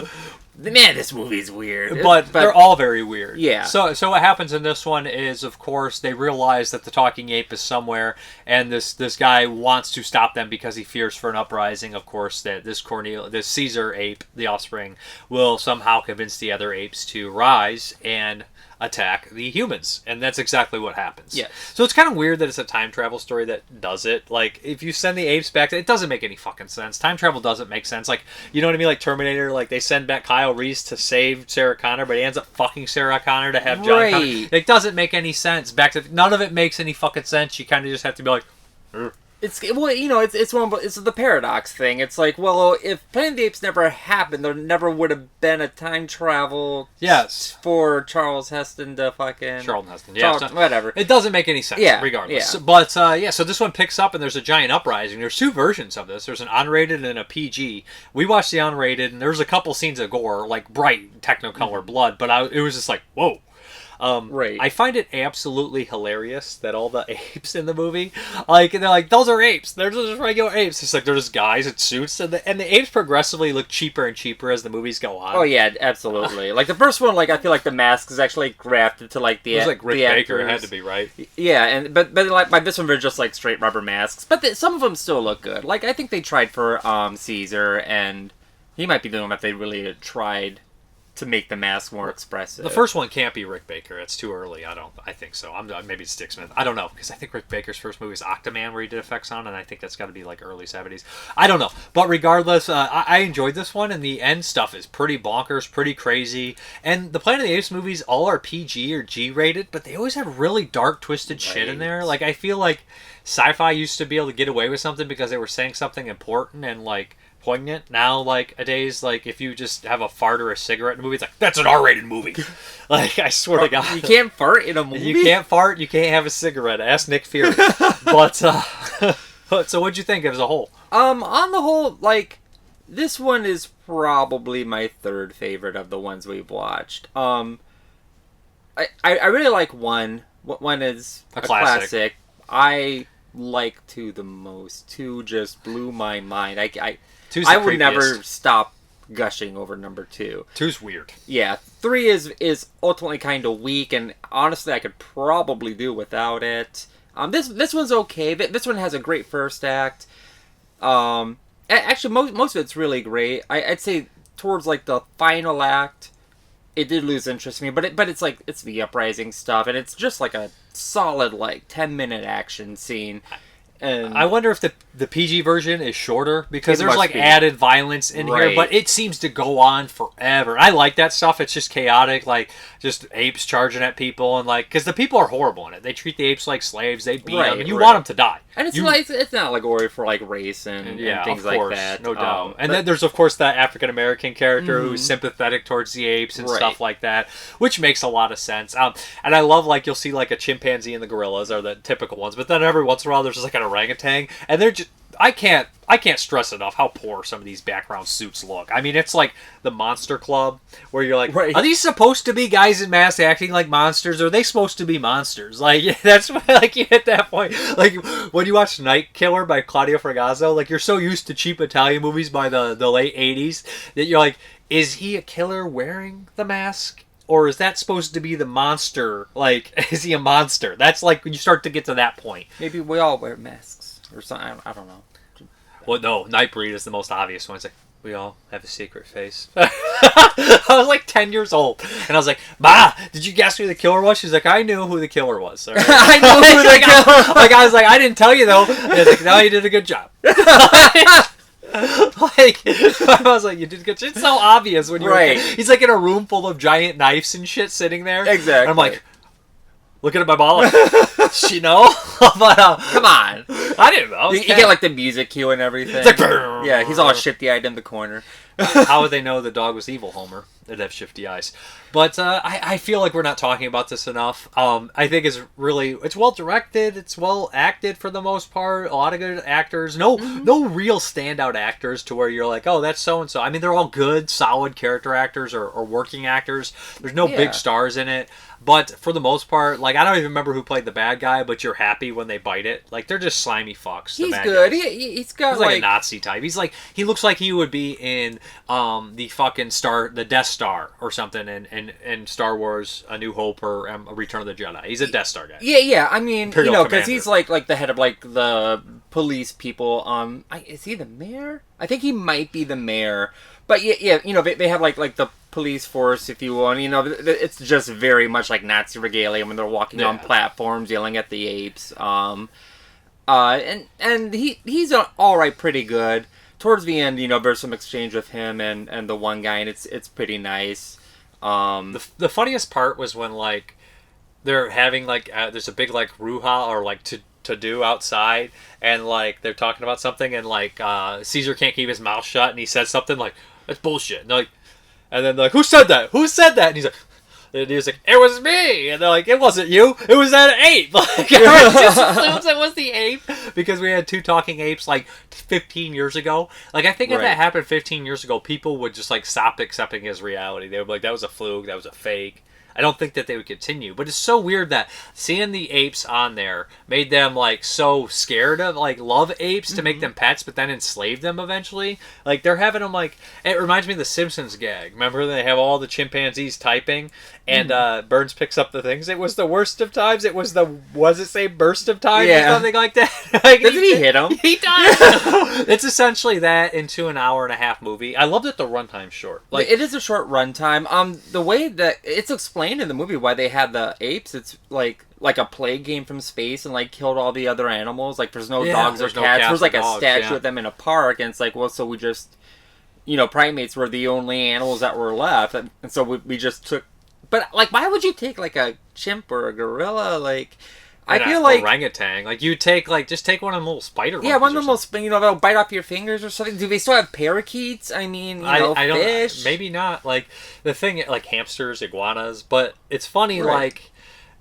Man, this movie's weird. But they're all very weird. Yeah. So what happens in this one is, of course, they realize that the talking ape is somewhere, and this guy wants to stop them because he fears for an uprising. Of course, that this Caesar ape, the offspring, will somehow convince the other apes to rise and attack the humans, and that's exactly what happens. Yeah. So it's kind of weird that it's a time travel story that does it. Like, if you send the apes back, it doesn't make any fucking sense. Time travel doesn't make sense. Like, you know what I mean? Like Terminator, like they send back Kyle Reese to save Sarah Connor, but he ends up fucking Sarah Connor to have John Connor. It doesn't make any sense. None of it makes any fucking sense. You kind of just have to be like, Ugh. It's the paradox thing. It's like, well, if Planet of the Apes never happened, there never would have been a time travel. Yes. For Charles Heston to fucking Charlton Heston. Yeah. Whatever. It doesn't make any sense. Yeah. Regardless. Yeah. But so this one picks up and there's a giant uprising. There's 2 versions of this. There's an unrated and a PG. We watched the unrated and there's a couple scenes of gore, like bright Technicolor blood. But it was just like, whoa. Right. I find it absolutely hilarious that all the apes in the movie, like, they're like, those are apes. They're just regular apes. It's like they're just guys in suits, and the apes progressively look cheaper and cheaper as the movies go on. Oh yeah, absolutely. Like the first one, like I feel like the mask is actually grafted to like the. It was like Rick the Baker. actors. It had to be, right? Yeah, and but like by this one they're just like straight rubber masks, but some of them still look good. Like I think they tried for Caesar, and he might be the one that they really tried to make the mask more expressive. The first one can't be Rick Baker. It's too early. I think so. Maybe it's Dick Smith. I don't know, because I think Rick Baker's first movie is Octoman, where he did effects on, and I think that's got to be like early 70s. I don't know. But regardless, I enjoyed this one, and the end stuff is pretty bonkers, pretty crazy. And the Planet of the Apes movies all are PG or G rated, but they always have really dark, twisted shit in there. Like, I feel like sci-fi used to be able to get away with something because they were saying something important and like poignant. Now, like, nowadays, like, if you just have a fart or a cigarette in a movie, it's like, that's an R-rated movie. Like, I swear to God. You can't fart in a movie? You can't fart, you can't have a cigarette. Ask Nick Fury. But, so what'd you think as a whole? On the whole, like, this one is probably my 3rd favorite of the ones we've watched. I really like 1. 1 is a classic. I like 2 the most. 2 just blew my mind. I would never stop gushing over number 2. 2's weird. Yeah, 3 is ultimately kind of weak, and honestly, I could probably do without it. This one's okay. This one has a great first act. Actually, most of it's really great. I'd say towards like the final act, it did lose interest in me. But it's like it's the uprising stuff, and it's just like a solid like 10-minute action scene. And I wonder if the PG version is shorter because It there's must like be. added violence in here, Right. but it seems to go on forever. I like that stuff. It's just chaotic, like just apes charging at people, and like because the people are horrible in it. They treat the apes like slaves. They beat them. And you want them to die. And it's like it's not allegory for like race and things of course, like that. no doubt. And then there's of course that African American character who's sympathetic towards the apes and Right. stuff like that, which makes a lot of sense. And I love like you'll see like a chimpanzee and the gorillas are the typical ones, but then every once in a while there's just like an orangutan, and they're just I can't stress enough how poor some of these background suits look. I mean, it's like the Monster Club, where you're like, Right. are these supposed to be guys in masks acting like monsters, or are they supposed to be monsters? Like, that's what, like, you hit that point. Like, when you watch Night Killer by Claudio Fragazzo, like, you're so used to cheap Italian movies by the late 80s that you're like, is he a killer wearing the mask? Or is that supposed to be the monster? Like, is he a monster? That's like when you start to get to that point. maybe we all wear masks or something. I don't know. Well, no, Nightbreed is the most obvious one. It's like, we all have a secret face. I was like 10 years old, and I was like, "Ma, did you guess who the killer was?" She's like, "I knew who the killer was." Right? I knew who the killer. Like I was like, "I didn't tell you though." And I was like, "No, you did a good job." Like I was like, "You did a good job." It's so obvious when you're Right. He's like in a room full of giant knives and shit sitting there. Exactly. And I'm like, looking at my ball, like, she know? But Come on. I didn't know. You get like the music cue and everything. It's like, brrr. Yeah, he's all shifty-eyed in the corner. How would they know the dog was evil, Homer? They'd have shifty eyes. But I feel like we're not talking about this enough. I think it's well directed. It's well acted for the most part. A lot of good actors. No real standout actors to where you're like, oh, that's so and so. I mean, they're all good, solid character actors or working actors. There's no big stars in it. But for the most part, like, I don't even remember who played the bad guy, but you're happy when they bite it. Like, they're just slimy fucks. He's good. He's got He's like a Nazi type. He looks like he would be in the Death Star or something in Star Wars A New Hope or Return of the Jedi. He's a Death Star guy. Yeah. I mean, Imperial because Commander. he's like the head of like the police people. Is he the mayor? I think he might be the mayor. But yeah, they have like the police force, if you will, and it's just very much like Nazi regalia when they're walking on platforms yelling at the apes. And he's all right, pretty good. Towards the end, there's some exchange with him and the one guy, and it's pretty nice. The funniest part was when like they're having like there's a big like ruha or like to do outside, and like they're talking about something, and like Caesar can't keep his mouth shut, and he says something like, "That's bullshit." And then they're like, "Who said that? Who said that?" And he's like, "It was me." And they're like, "It wasn't you. It was that ape." Like, everyone just assumes it was the ape because we had two talking apes like 15 years ago. Like, I think if that happened 15 years ago, people would just like stop accepting his reality. They would be like, that was a fluke. That was a fake. I don't think that they would continue. But it's so weird that seeing the apes on there made them like so scared of like love apes to make them pets, but then enslave them eventually. Like they're having them like, it reminds me of the Simpsons gag. Remember they have all the chimpanzees typing and Burns picks up the things. It was the worst of times. It was it say burst of times or something like that? Like, Doesn't he hit him? He does. It's essentially that into an hour and a half movie. I love that the runtime's short. Like, it is a short runtime. The way that it's explained in the movie why they had the apes, it's like a plague game from space and like killed all the other animals. Like there's no dogs or cats. There's like a statue of them in a park, and it's like, well, so we just, primates were the only animals that were left, and so we just took. But like, why would you take like a chimp or a gorilla? Like, I feel like orangutan. Like you take just take one of them little spider. Yeah, one of them will they'll bite off your fingers or something. Do they still have parakeets? I mean, I don't, fish. Maybe not. Like the thing, like hamsters, iguanas. But it's funny, like.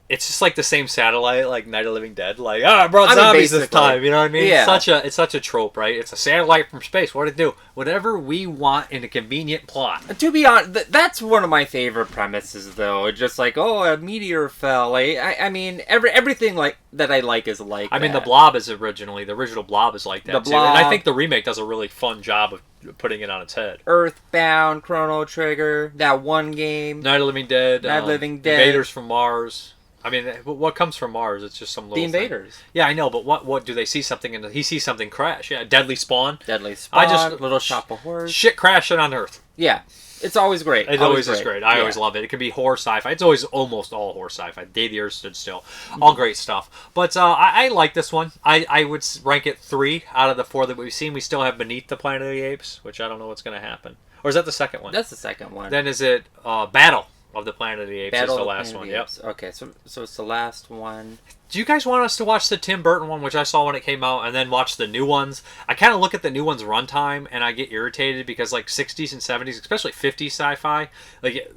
It's just like the same satellite, like Night of the Living Dead. Like, I brought zombies this time. You know what I mean? Yeah. It's such a trope, right? It's a satellite from space. What did it do? Whatever we want in a convenient plot. To be honest, that's one of my favorite premises, though. It's just like, oh, a meteor fell. Like, I mean, everything like that I like is like. I mean, the Blob is the original Blob is like that too, and I think the remake does a really fun job of putting it on its head. Earthbound, Chrono Trigger, that one game. Night of the Living Dead. Night of the Living Dead. Invaders from Mars. I mean, what comes from Mars? It's just some little. The Invaders. Thing. Yeah, I know, but what do they see something in? He sees something crash. Yeah, Deadly Spawn. Little Shop of Horrors. Shit crashing on Earth. Yeah, it's always great. It always is great. I always love it. It can be horror sci-fi. It's always almost all horror sci-fi. Day the Earth Stood Still. All great stuff. But I like this one. I would rank it 3 out of the 4 that we've seen. We still have Beneath the Planet of the Apes, which I don't know what's going to happen. Or is that the second one? That's the second one. Then is it Battle of the Planet of the Apes? Battle is the last one. Yep. Okay, so it's the last one. Do you guys want us to watch the Tim Burton one, which I saw when it came out, and then watch the new ones? I kind of look at the new ones' runtime, and I get irritated because, like, 60s and 70s, especially 50s sci-fi, like,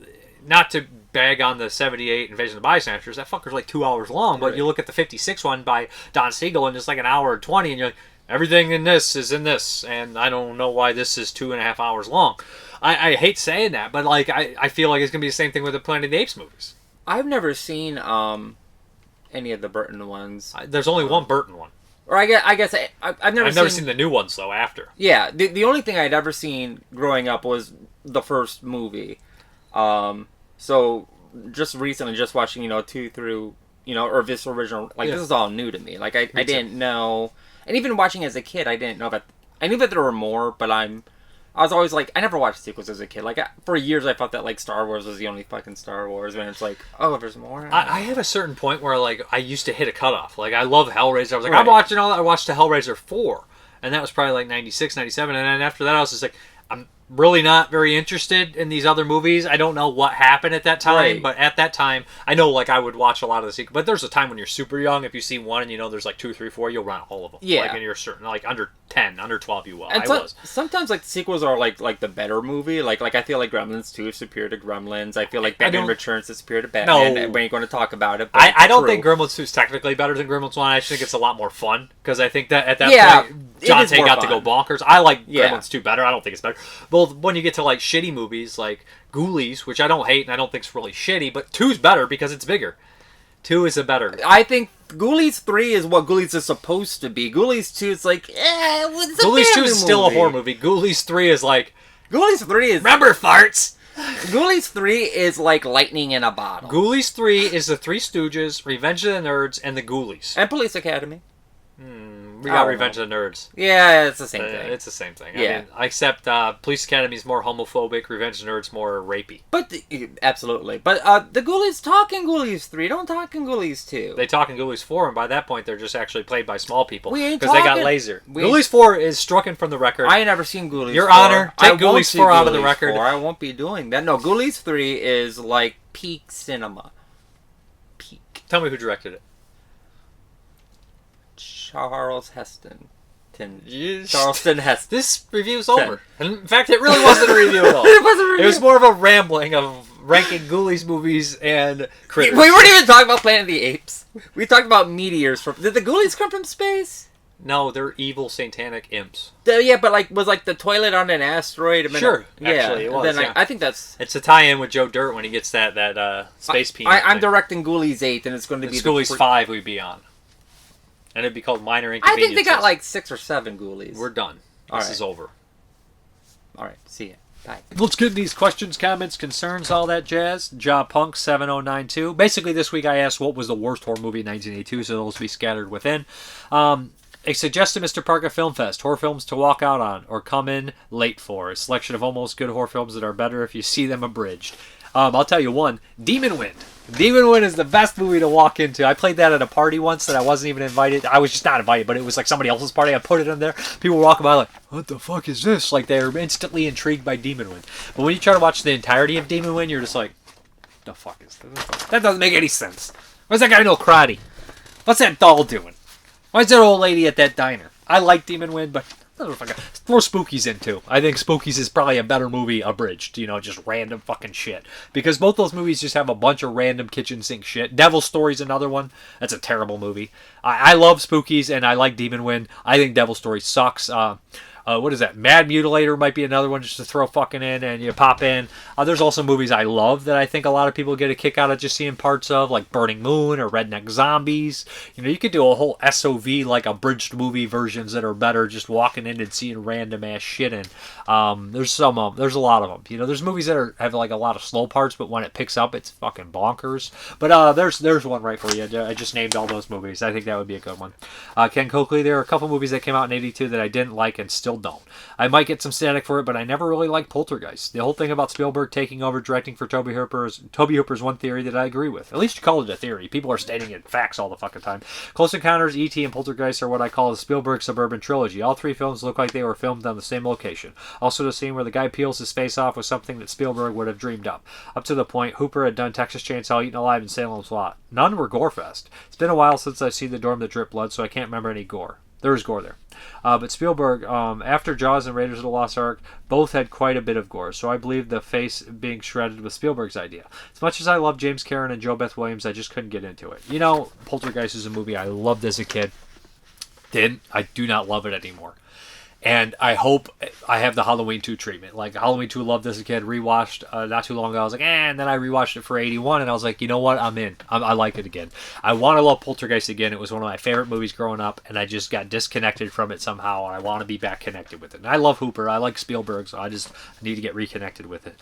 not to bag on the 78 Invasion of the Body Snatchers, that fucker's like 2 hours long, but you look at the 56 one by Don Siegel, and it's like an hour and 20, and you're like, everything in this is in this, and I don't know why this is 2.5 hours long. I hate saying that, but like I feel like it's gonna be the same thing with the Planet of the Apes movies. I've never seen any of the Burton ones. There's only one Burton one. Or I guess I've never seen the new ones though. After the only thing I'd ever seen growing up was the first movie. So just recently, just watching 2 through or this original, like this is all new to me. Like I didn't know, and even watching as a kid, I didn't know that. I knew that there were more, but I'm I was always like, I never watched sequels as a kid. Like, for years I thought that, like, Star Wars was the only fucking Star Wars, and it's like, oh, there's more? I have a certain point where, like, I used to hit a cutoff. Like, I love Hellraiser. I was like, I'm watching all that. I watched the Hellraiser 4, and that was probably, like, 96, 97, and then after that I was just like, I'm really not very interested in these other movies. I don't know what happened at that time, but at that time, I know, like, I would watch a lot of the sequels. But there's a time when you're super young, if you see one and you know there's, like, 2, 3, 4, you'll run all of them. Yeah. Like, and you're certain, like, under 10, under 12 you will. And I was. Sometimes, like, the sequels are, like the better movie. Like I feel like Gremlins 2 is superior to Gremlins. I feel like Batman Returns is superior to Batman. No. We ain't going to talk about it, but I don't think Gremlins 2 is technically better than Gremlins 1. I just think it's a lot more fun. Because I think that at that point, Dante got to go bonkers. I like Gremlins 2 better. I don't think it's better. Well, when you get to, like, shitty movies like Ghoulies, which I don't hate and I don't think is really shitty, but 2's better because it's bigger. 2 is a better. I think Ghoulies 3 is what Ghoulies is supposed to be. Ghoulies 2 is like, it's a Ghoulies 2 is still movie. a horror movie. Ghoulies 3 is like... Ghoulies 3 is... Remember farts? Ghoulies 3 is like lightning in a bottle. Ghoulies 3 is the Three Stooges, Revenge of the Nerds, and the Ghoulies. And Police Academy. We got Revenge of the Nerds. Yeah, it's the same thing. It's the same thing. Yeah. I mean, except Police Academy is more homophobic, Revenge of the Nerds more rapey. But, absolutely. But the Ghoulies talk in Ghoulies 3, don't talk in Ghoulies 2. They talk in Ghoulies 4, and by that point, they're just actually played by small people. We ain't because they got talking- laser. we- Ghoulies 4 is stricken from the record. I ain't never seen Ghoulies Your 4. Honor, take I won't Ghoulies see 4 out of the Ghoulies record. 4. I won't be doing that. No, Ghoulies 3 is like peak cinema. Peak. Tell me who directed it. Charles Heston. Charleston Heston. This review's over. And in fact, it really wasn't a review at all. It wasn't a review. It was more of a rambling of ranking Ghoulies movies and critters. We weren't even talking about Planet of the Apes. We talked about meteors. Did the Ghoulies come from space? No, they're evil satanic imps. Yeah, but like was like the toilet on an asteroid? Sure, actually, it was. Then Yeah. I think that's... It's a tie-in with Joe Dirt when he gets that space peanut. I'm thing. directing Ghoulies 8, and it's going to be Ghoulies 5 we'd be on. And it'd be called Minor I Inconveniences. think they got like 6 or 7 Ghoulies. We're done. All This right. is over. All right, see ya. Bye. Let's get these questions, comments, concerns, all that jazz. JawPunk7092. Basically, this week I asked what was the worst horror movie in 1982, so those will be scattered within. A suggested Mrparka Film Fest, horror films to walk out on or come in late for. A selection of almost good horror films that are better if you see them abridged. I'll tell you one, Demon Wind. Demon Wind is the best movie to walk into. I played that at a party once that I wasn't even invited. I was just not invited, but it was like somebody else's party. I put it in there. People were walking by like, what the fuck is this? Like they're instantly intrigued by Demon Wind. But when you try to watch the entirety of Demon Wind, you're just like, the fuck is this? That doesn't make any sense. Why's that guy know karate? What's that doll doing? Why's that old lady at that diner? I like Demon Wind, but throw Spookies in too. I think Spookies is probably a better movie abridged, just random fucking shit. Because both those movies just have a bunch of random kitchen sink shit. Devil Story's another one. That's a terrible movie. I love Spookies and I like Demon Wind. I think Devil Story sucks. What is that? Mad Mutilator might be another one just to throw fucking in and you pop in. There's also movies I love that I think a lot of people get a kick out of just seeing parts of, like Burning Moon or Redneck Zombies. You could do a whole SOV, like abridged movie versions that are better just walking in and seeing random ass shit in. There's a lot of them. There's movies that have like a lot of slow parts, but when it picks up, it's fucking bonkers. But there's one right for you. I just named all those movies. I think that would be a good one. Ken Coakley, there are a couple movies that came out in 82 that I didn't like and still don't. I might get some static for it, but I never really liked Poltergeist. The whole thing about Spielberg taking over directing for Tobe Hooper's one theory that I agree with. At least you call it a theory. People are stating it facts all the fucking time. Close Encounters, E.T., and Poltergeist are what I call the Spielberg suburban trilogy. All three films look like they were filmed on the same location. Also the scene where the guy peels his face off was something that Spielberg would have dreamed up. Up to the point Hooper had done Texas Chainsaw, Eaten Alive, and Salem's Lot. None were gore-fest. It's been a while since I've seen The Dorm That Dripped Blood, so I can't remember any gore. There was gore there. But Spielberg, after Jaws and Raiders of the Lost Ark, both had quite a bit of gore, so I believe the face being shredded was Spielberg's idea. As much as I love James Cameron and Jo Beth Williams, I just couldn't get into it. Poltergeist is a movie I loved as a kid. I do not love it anymore. And I hope I have the Halloween 2 treatment. Like, Halloween 2 loved as a kid, rewatched not too long ago. I was like, and then I rewatched it for 81, and I was like, you know what? I'm in. I like it again. I want to love Poltergeist again. It was one of my favorite movies growing up, and I just got disconnected from it somehow, and I want to be back connected with it. And I love Hooper. I like Spielberg, so I just need to get reconnected with it.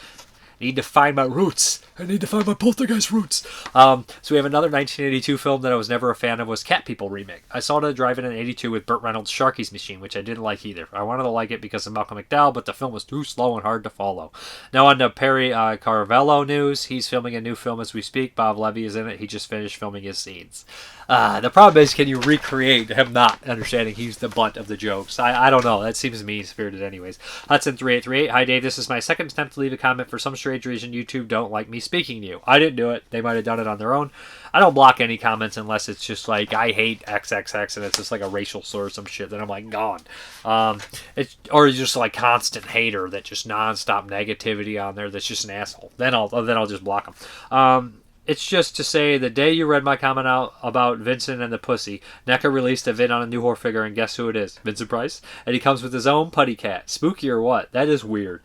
Need to find my roots. I need to find my poltergeist roots. So we have another 1982 film that I was never a fan of, was Cat People remake. I saw it at a drive-in in 82 with Burt Reynolds' Sharky's Machine, which I didn't like either. I wanted to like it because of Malcolm McDowell, but the film was too slow and hard to follow. Now on to Perry Caravello news. He's filming a new film as we speak. Bob Levy is in it. He just finished filming his scenes. The problem is, can you recreate him not understanding he's the butt of the jokes? I don't know. That seems mean-spirited anyways. Hudson3838. Hi, Dave. This is my second attempt to leave a comment. For some strange reason, YouTube don't like me speaking to you. I didn't do it. They might have done it on their own. I don't block any comments unless it's just like, I hate XXX, and it's just like a racial slur or some shit. Then I'm like, gone. Or just like constant hater that just nonstop negativity on there that's just an asshole. Then I'll just block them. It's just to say, the day you read my comment out about Vincent and the Pussy, NECA released a vid on a new horror figure, and guess who it is? Vincent Price. And he comes with his own putty cat. Spooky or what? That is weird.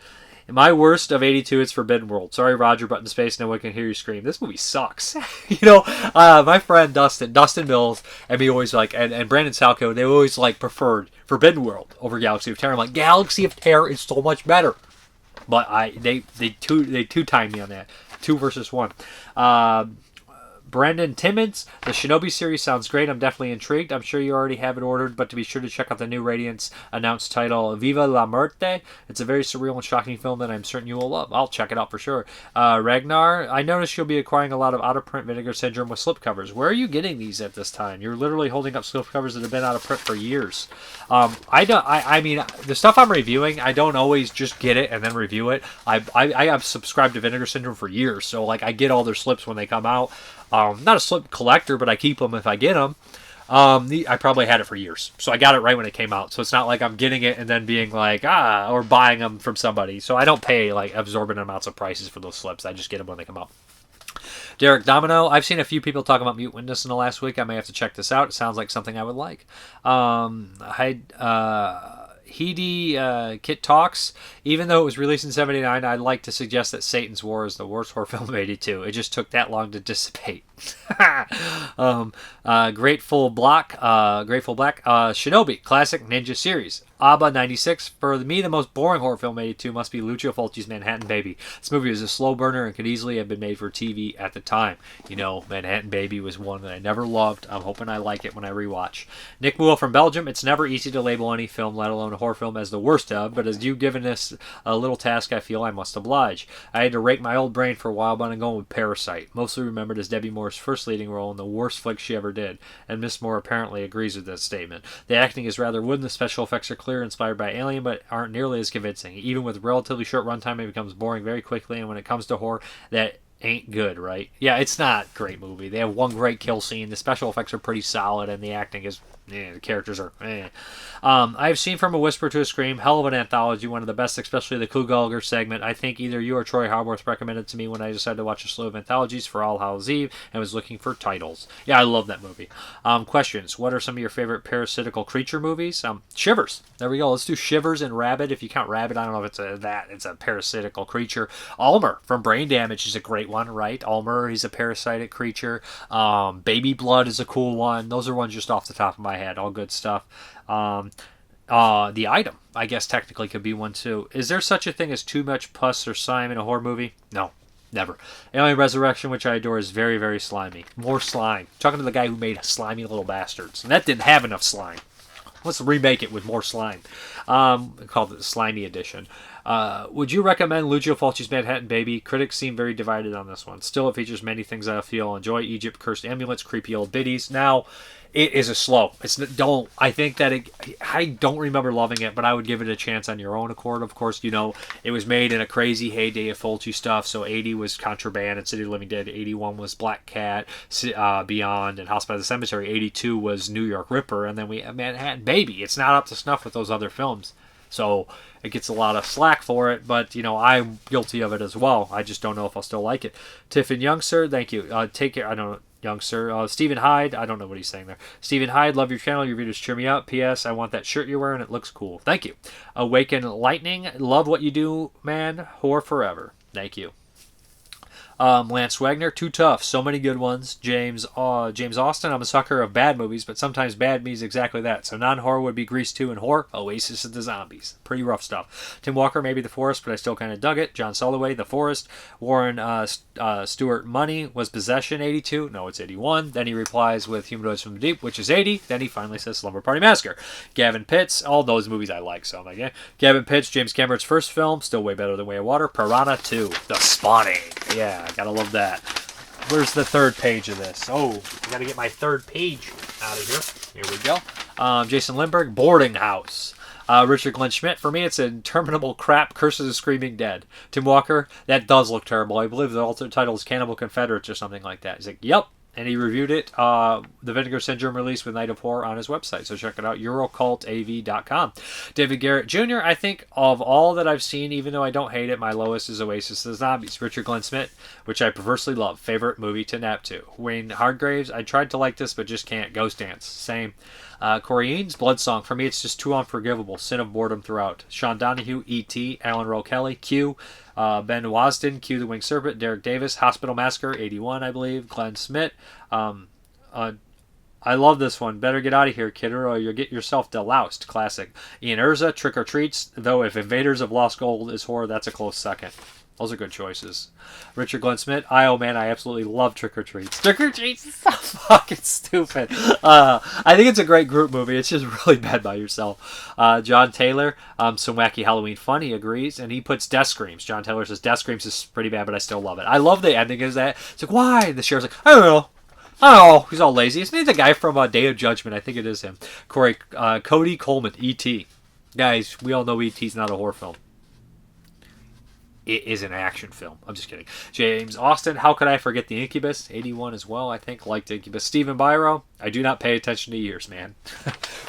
My worst of 82 is Forbidden World. Sorry, Roger, but in space, no one can hear you scream. This movie sucks. My friend Dustin Mills, and me always like, and Brandon Salco, they always like preferred Forbidden World over Galaxy of Terror. I'm like, Galaxy of Terror is so much better. But they two-timed me on that. 2 versus 1. Brandon Timmons, the Shinobi series sounds great. I'm definitely intrigued. I'm sure you already have it ordered, but to be sure to check out the new Radiance announced title, Viva la Muerte. It's a very surreal and shocking film that I'm certain you will love. I'll check it out for sure. Ragnar, I noticed you'll be acquiring a lot of out-of-print Vinegar Syndrome with slipcovers. Where are you getting these at this time? You're literally holding up slipcovers that have been out of print for years. I mean, the stuff I'm reviewing, I don't always just get it and then review it. I have subscribed to Vinegar Syndrome for years, so like I get all their slips when they come out. Not a slip collector, but I keep them if I get them. I probably had it for years, so I got it right when it came out. So it's not like I'm getting it and then being like, or buying them from somebody. So I don't pay like exorbitant amounts of prices for those slips. I just get them when they come out. Derek Domino, I've seen a few people talk about Mute Witness in the last week. I may have to check this out. It sounds like something I would like. Kit Talks. Even though it was released in 79, I'd like to suggest that Satan's War is the worst horror film of 82. It just took that long to dissipate. Grateful Black, Shinobi, classic ninja series. ABBA 96. For me, the most boring horror film 82 must be Lucio Fulci's Manhattan Baby. This movie was a slow burner and could easily have been made for TV at the time. Manhattan Baby was one that I never loved. I'm hoping I like it when I rewatch. Nick Moole from Belgium. It's never easy to label any film, let alone a horror film, as the worst of, but as you've given us a little task, I feel I must oblige. I had to rake my old brain for a while, but I'm going with Parasite. Mostly remembered as Debbie Moore's first leading role in the worst flick she ever did, and Miss Moore apparently agrees with that statement. The acting is rather wooden, the special effects are clear, inspired by Alien, but aren't nearly as convincing. Even with relatively short runtime, it becomes boring very quickly, and when it comes to horror, that ain't good, right? Yeah, it's not a great movie. They have one great kill scene, the special effects are pretty solid, and the acting is the characters are I've seen From a Whisper to a Scream, hell of an anthology, one of the best, especially the Kugolger segment. I think either you or Troy Harworth recommended it to me when I decided to watch a slew of anthologies for All Hallows Eve and was looking for titles. Yeah, I love that movie. Questions. What are some of your favorite parasitical creature movies? Shivers. There we go. Let's do Shivers and Rabbit. If you count Rabbit, I don't know if it's a parasitical creature. Ulmer from Brain Damage is a great one, right? Ulmer, he's a parasitic creature. Baby Blood is a cool one. Those are ones just off the top of my head. All good stuff. The Item, I guess, technically could be one too. Is there such a thing as too much pus or slime in a horror movie? No, never. Alien Resurrection, which I adore, is very, very slimy. More slime. Talking to the guy who made Slimy Little Bastards, and that didn't have enough slime. Let's remake it with more slime. Called it the Slimy Edition. Would you recommend Lucio Fulci's Manhattan Baby? Critics seem very divided on this one. Still, it features many things I feel enjoy. Egypt, cursed amulets, creepy old biddies. Now, it is a slow. I don't remember loving it, but I would give it a chance on your own accord. Of course, it was made in a crazy heyday of Fulci stuff. So 80 was Contraband and City of the Living Dead. 81 was Black Cat, Beyond, and House by the Cemetery. 82 was New York Ripper, and then we have Manhattan Baby. It's not up to snuff with those other films. So it gets a lot of slack for it, but, I'm guilty of it as well. I just don't know if I'll still like it. Tiffin Young, sir, thank you. Take care. I don't know. Young sir. Stephen Hyde, I don't know what he's saying there. Stephen Hyde, love your channel. Your videos cheer me up. P.S. I want that shirt you're wearing. It looks cool. Thank you. Awaken Lightning, love what you do, man. Whore forever. Thank you. Lance Wagner, Too Tough. So many good ones. James Austin, I'm a sucker of bad movies, but sometimes bad means exactly that. So non-horror would be Grease 2 and horror. Oasis of the Zombies. Pretty rough stuff. Tim Walker, maybe The Forest, but I still kind of dug it. John Soloway, The Forest. Warren Stewart, Money. Was Possession 82? No, it's 81. Then he replies with Humanoids from the Deep, which is 80. Then he finally says Slumber Party Massacre. Gavin Pitts, all those movies I like, so I'm like, yeah. Gavin Pitts, James Cameron's first film, still way better than Way of Water. Piranha 2, The Spawning. Yeah, gotta love that. Where's the third page of this? Oh, I gotta get my third page out of here. Here we go. Jason Lindbergh, Boarding House. Richard Glenn Schmidt, for me, it's interminable crap, Curses of Screaming Dead. Tim Walker, that does look terrible. I believe the alternate title is Cannibal Confederates or something like that. He's like, yep. And he reviewed it, the Vinegar Syndrome release with Night of Horror on his website. So check it out, EuroCultAV.com. David Garrett Jr., I think of all that I've seen, even though I don't hate it, my lowest is Oasis of the Zombies. Richard Glenn Smith, which I perversely love. Favorite movie to nap to. Wayne Hardgraves, I tried to like this, but just can't. Ghost Dance, same. Corey Eanes, Blood Song. For me, it's just too unforgivable. Sin of boredom throughout. Sean Donahue, E.T., Alan Rowe Kelly, Q. Ben Wasden, Q the Winged Serpent, Derek Davis, Hospital Massacre, 81, I believe, Glenn Smith. I love this one. Better get out of here, kid, or you'll get yourself deloused. Classic. Ian Urza, Trick or Treats, though if Invaders of Lost Gold is horror, that's a close second. Those are good choices. Richard Glenn Smith, oh man, I absolutely love Trick or Treats. Trick or Treats is so fucking stupid. I think it's a great group movie. It's just really bad by yourself. John Taylor, some wacky Halloween fun, he agrees, and he puts Death Screams. John Taylor says Death Screams is pretty bad, but I still love it. I love the ending is that. It's like, why? The sheriff's like, I don't know. Oh, he's all lazy. Isn't he the guy from Day of Judgment? I think it is him. Cody Coleman, E.T. Guys, we all know E.T.'s not a horror film. It is an action film. I'm just kidding. James Austin, how could I forget the Incubus? 81 as well, I think. Liked Incubus. Stephen Byro, I do not pay attention to years, man.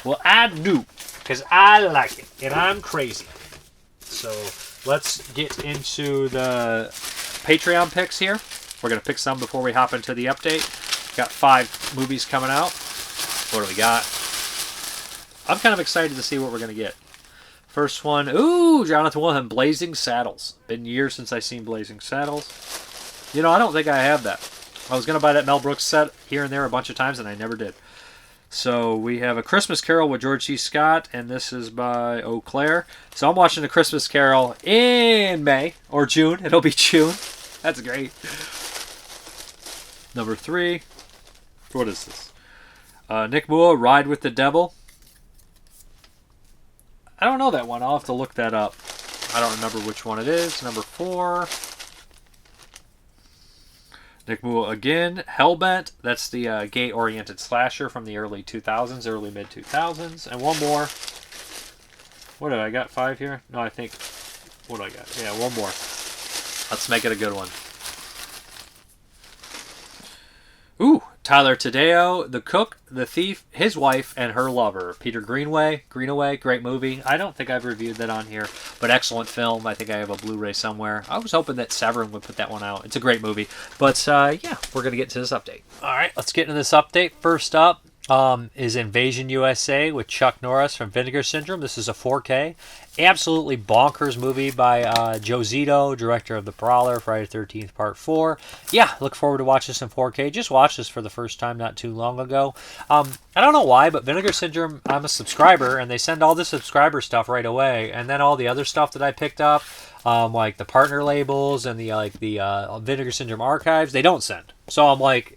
Well, I do, because I like it, and I'm crazy. So let's get into the Patreon picks here. We're going to pick some before we hop into the update. Got 5 movies coming out. What do we got? I'm kind of excited to see what we're going to get. First one, ooh, Jonathan Wilhelm, Blazing Saddles. Been years since I've seen Blazing Saddles. You know, I don't think I have that. I was going to buy that Mel Brooks set here and there a bunch of times, and I never did. So we have A Christmas Carol with George C. Scott, and this is by Eau Claire. So I'm watching A Christmas Carol in May, or June. It'll be June. That's great. Number 3. What is this? Nick Mua, Ride with the Devil. I don't know that one. I'll have to look that up. I don't remember which one it is. Number 4. Nick Mua again. Hellbent. That's the gay-oriented slasher from the early 2000s, early mid-2000s. And one more. What did I got? 5 here? No, I think... What do I got? Yeah, one more. Let's make it a good one. Ooh, Tyler Tadeo, The Cook, The Thief, His Wife, and Her Lover. Peter Greenaway, great movie. I don't think I've reviewed that on here, but excellent film. I think I have a Blu-ray somewhere. I was hoping that Severin would put that one out. It's a great movie. But, yeah, we're going to get to this update. All right, let's get into this update. First up is Invasion U.S.A. with Chuck Norris from Vinegar Syndrome. This is a 4K. Absolutely bonkers movie by Joe Zito, director of The Prowler, Friday the 13th, Part 4. Yeah, look forward to watching this in 4K. Just watched this for the first time not too long ago. I don't know why, but Vinegar Syndrome, I'm a subscriber, and they send all the subscriber stuff right away. And then all the other stuff that I picked up, like the partner labels and the Vinegar Syndrome archives, they don't send. So I'm like...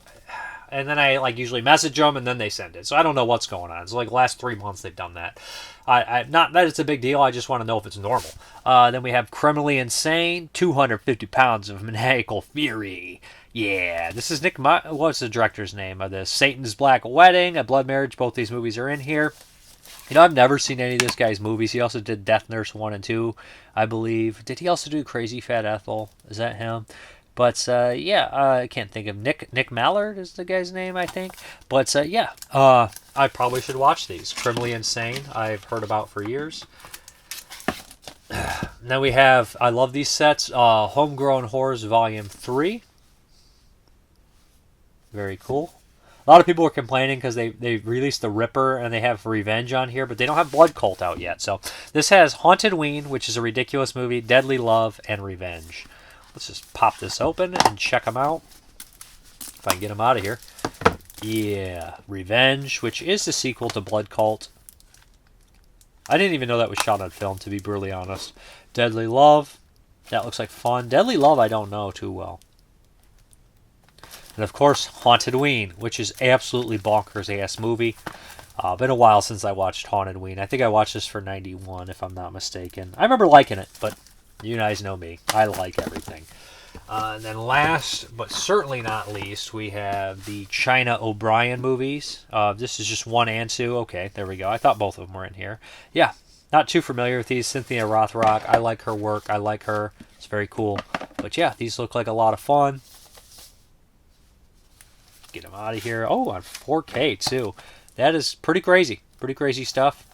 And then I usually message them, and then they send it. So I don't know what's going on. It's like the last 3 months they've done that. Not that it's a big deal. I just want to know if it's normal. Then we have Criminally Insane, 250 Pounds of Maniacal Fury. Yeah, this is what's the director's name of this? Satan's Black Wedding, A Blood Marriage. Both these movies are in here. You know, I've never seen any of this guy's movies. He also did Death Nurse 1 and 2, I believe. Did he also do Crazy Fat Ethel? Is that him? But, yeah, I can't think of Nick Mallard is the guy's name, I think. But, yeah, I probably should watch these. Criminally Insane, I've heard about for years. Then we have, I love these sets, Homegrown Horrors Volume 3. Very cool. A lot of people were complaining because they released The Ripper and they have Revenge on here, but they don't have Blood Cult out yet. So this has Hauntedween, which is a ridiculous movie, Deadly Love, and Revenge. let's just pop this open and check them out. If I can get them out of here. Yeah, Revenge, which is the sequel to Blood Cult. I didn't even know that was shot on film, to be brutally honest. Deadly Love, that looks like fun. Deadly Love I don't know too well. And of course, Hauntedween, which is absolutely bonkers-ass movie. Been a while since I watched Hauntedween. I think I watched this for 91, if I'm not mistaken. I remember liking it, but you guys know me. I like everything. And then last, but certainly not least, we have the China O'Brien movies. This is just 1 and 2. Okay, there we go. I thought both of them were in here. Yeah, not too familiar with these. Cynthia Rothrock, I like her work. I like her. It's very cool. But yeah, these look like a lot of fun. Get them out of here. Oh, on 4K too. That is pretty crazy. Pretty crazy stuff.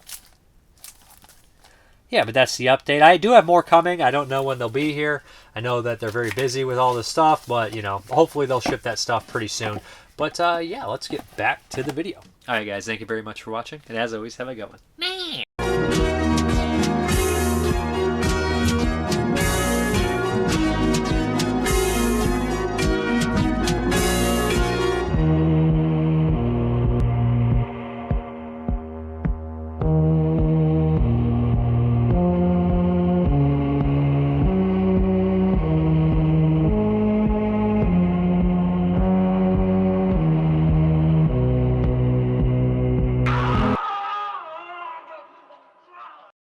Yeah, but that's the update. I do have more coming. I don't know when they'll be here. I know that they're very busy with all this stuff, but, you know, hopefully they'll ship that stuff pretty soon. But, yeah, let's get back to the video. All right, guys, thank you very much for watching. And as always, have a good one.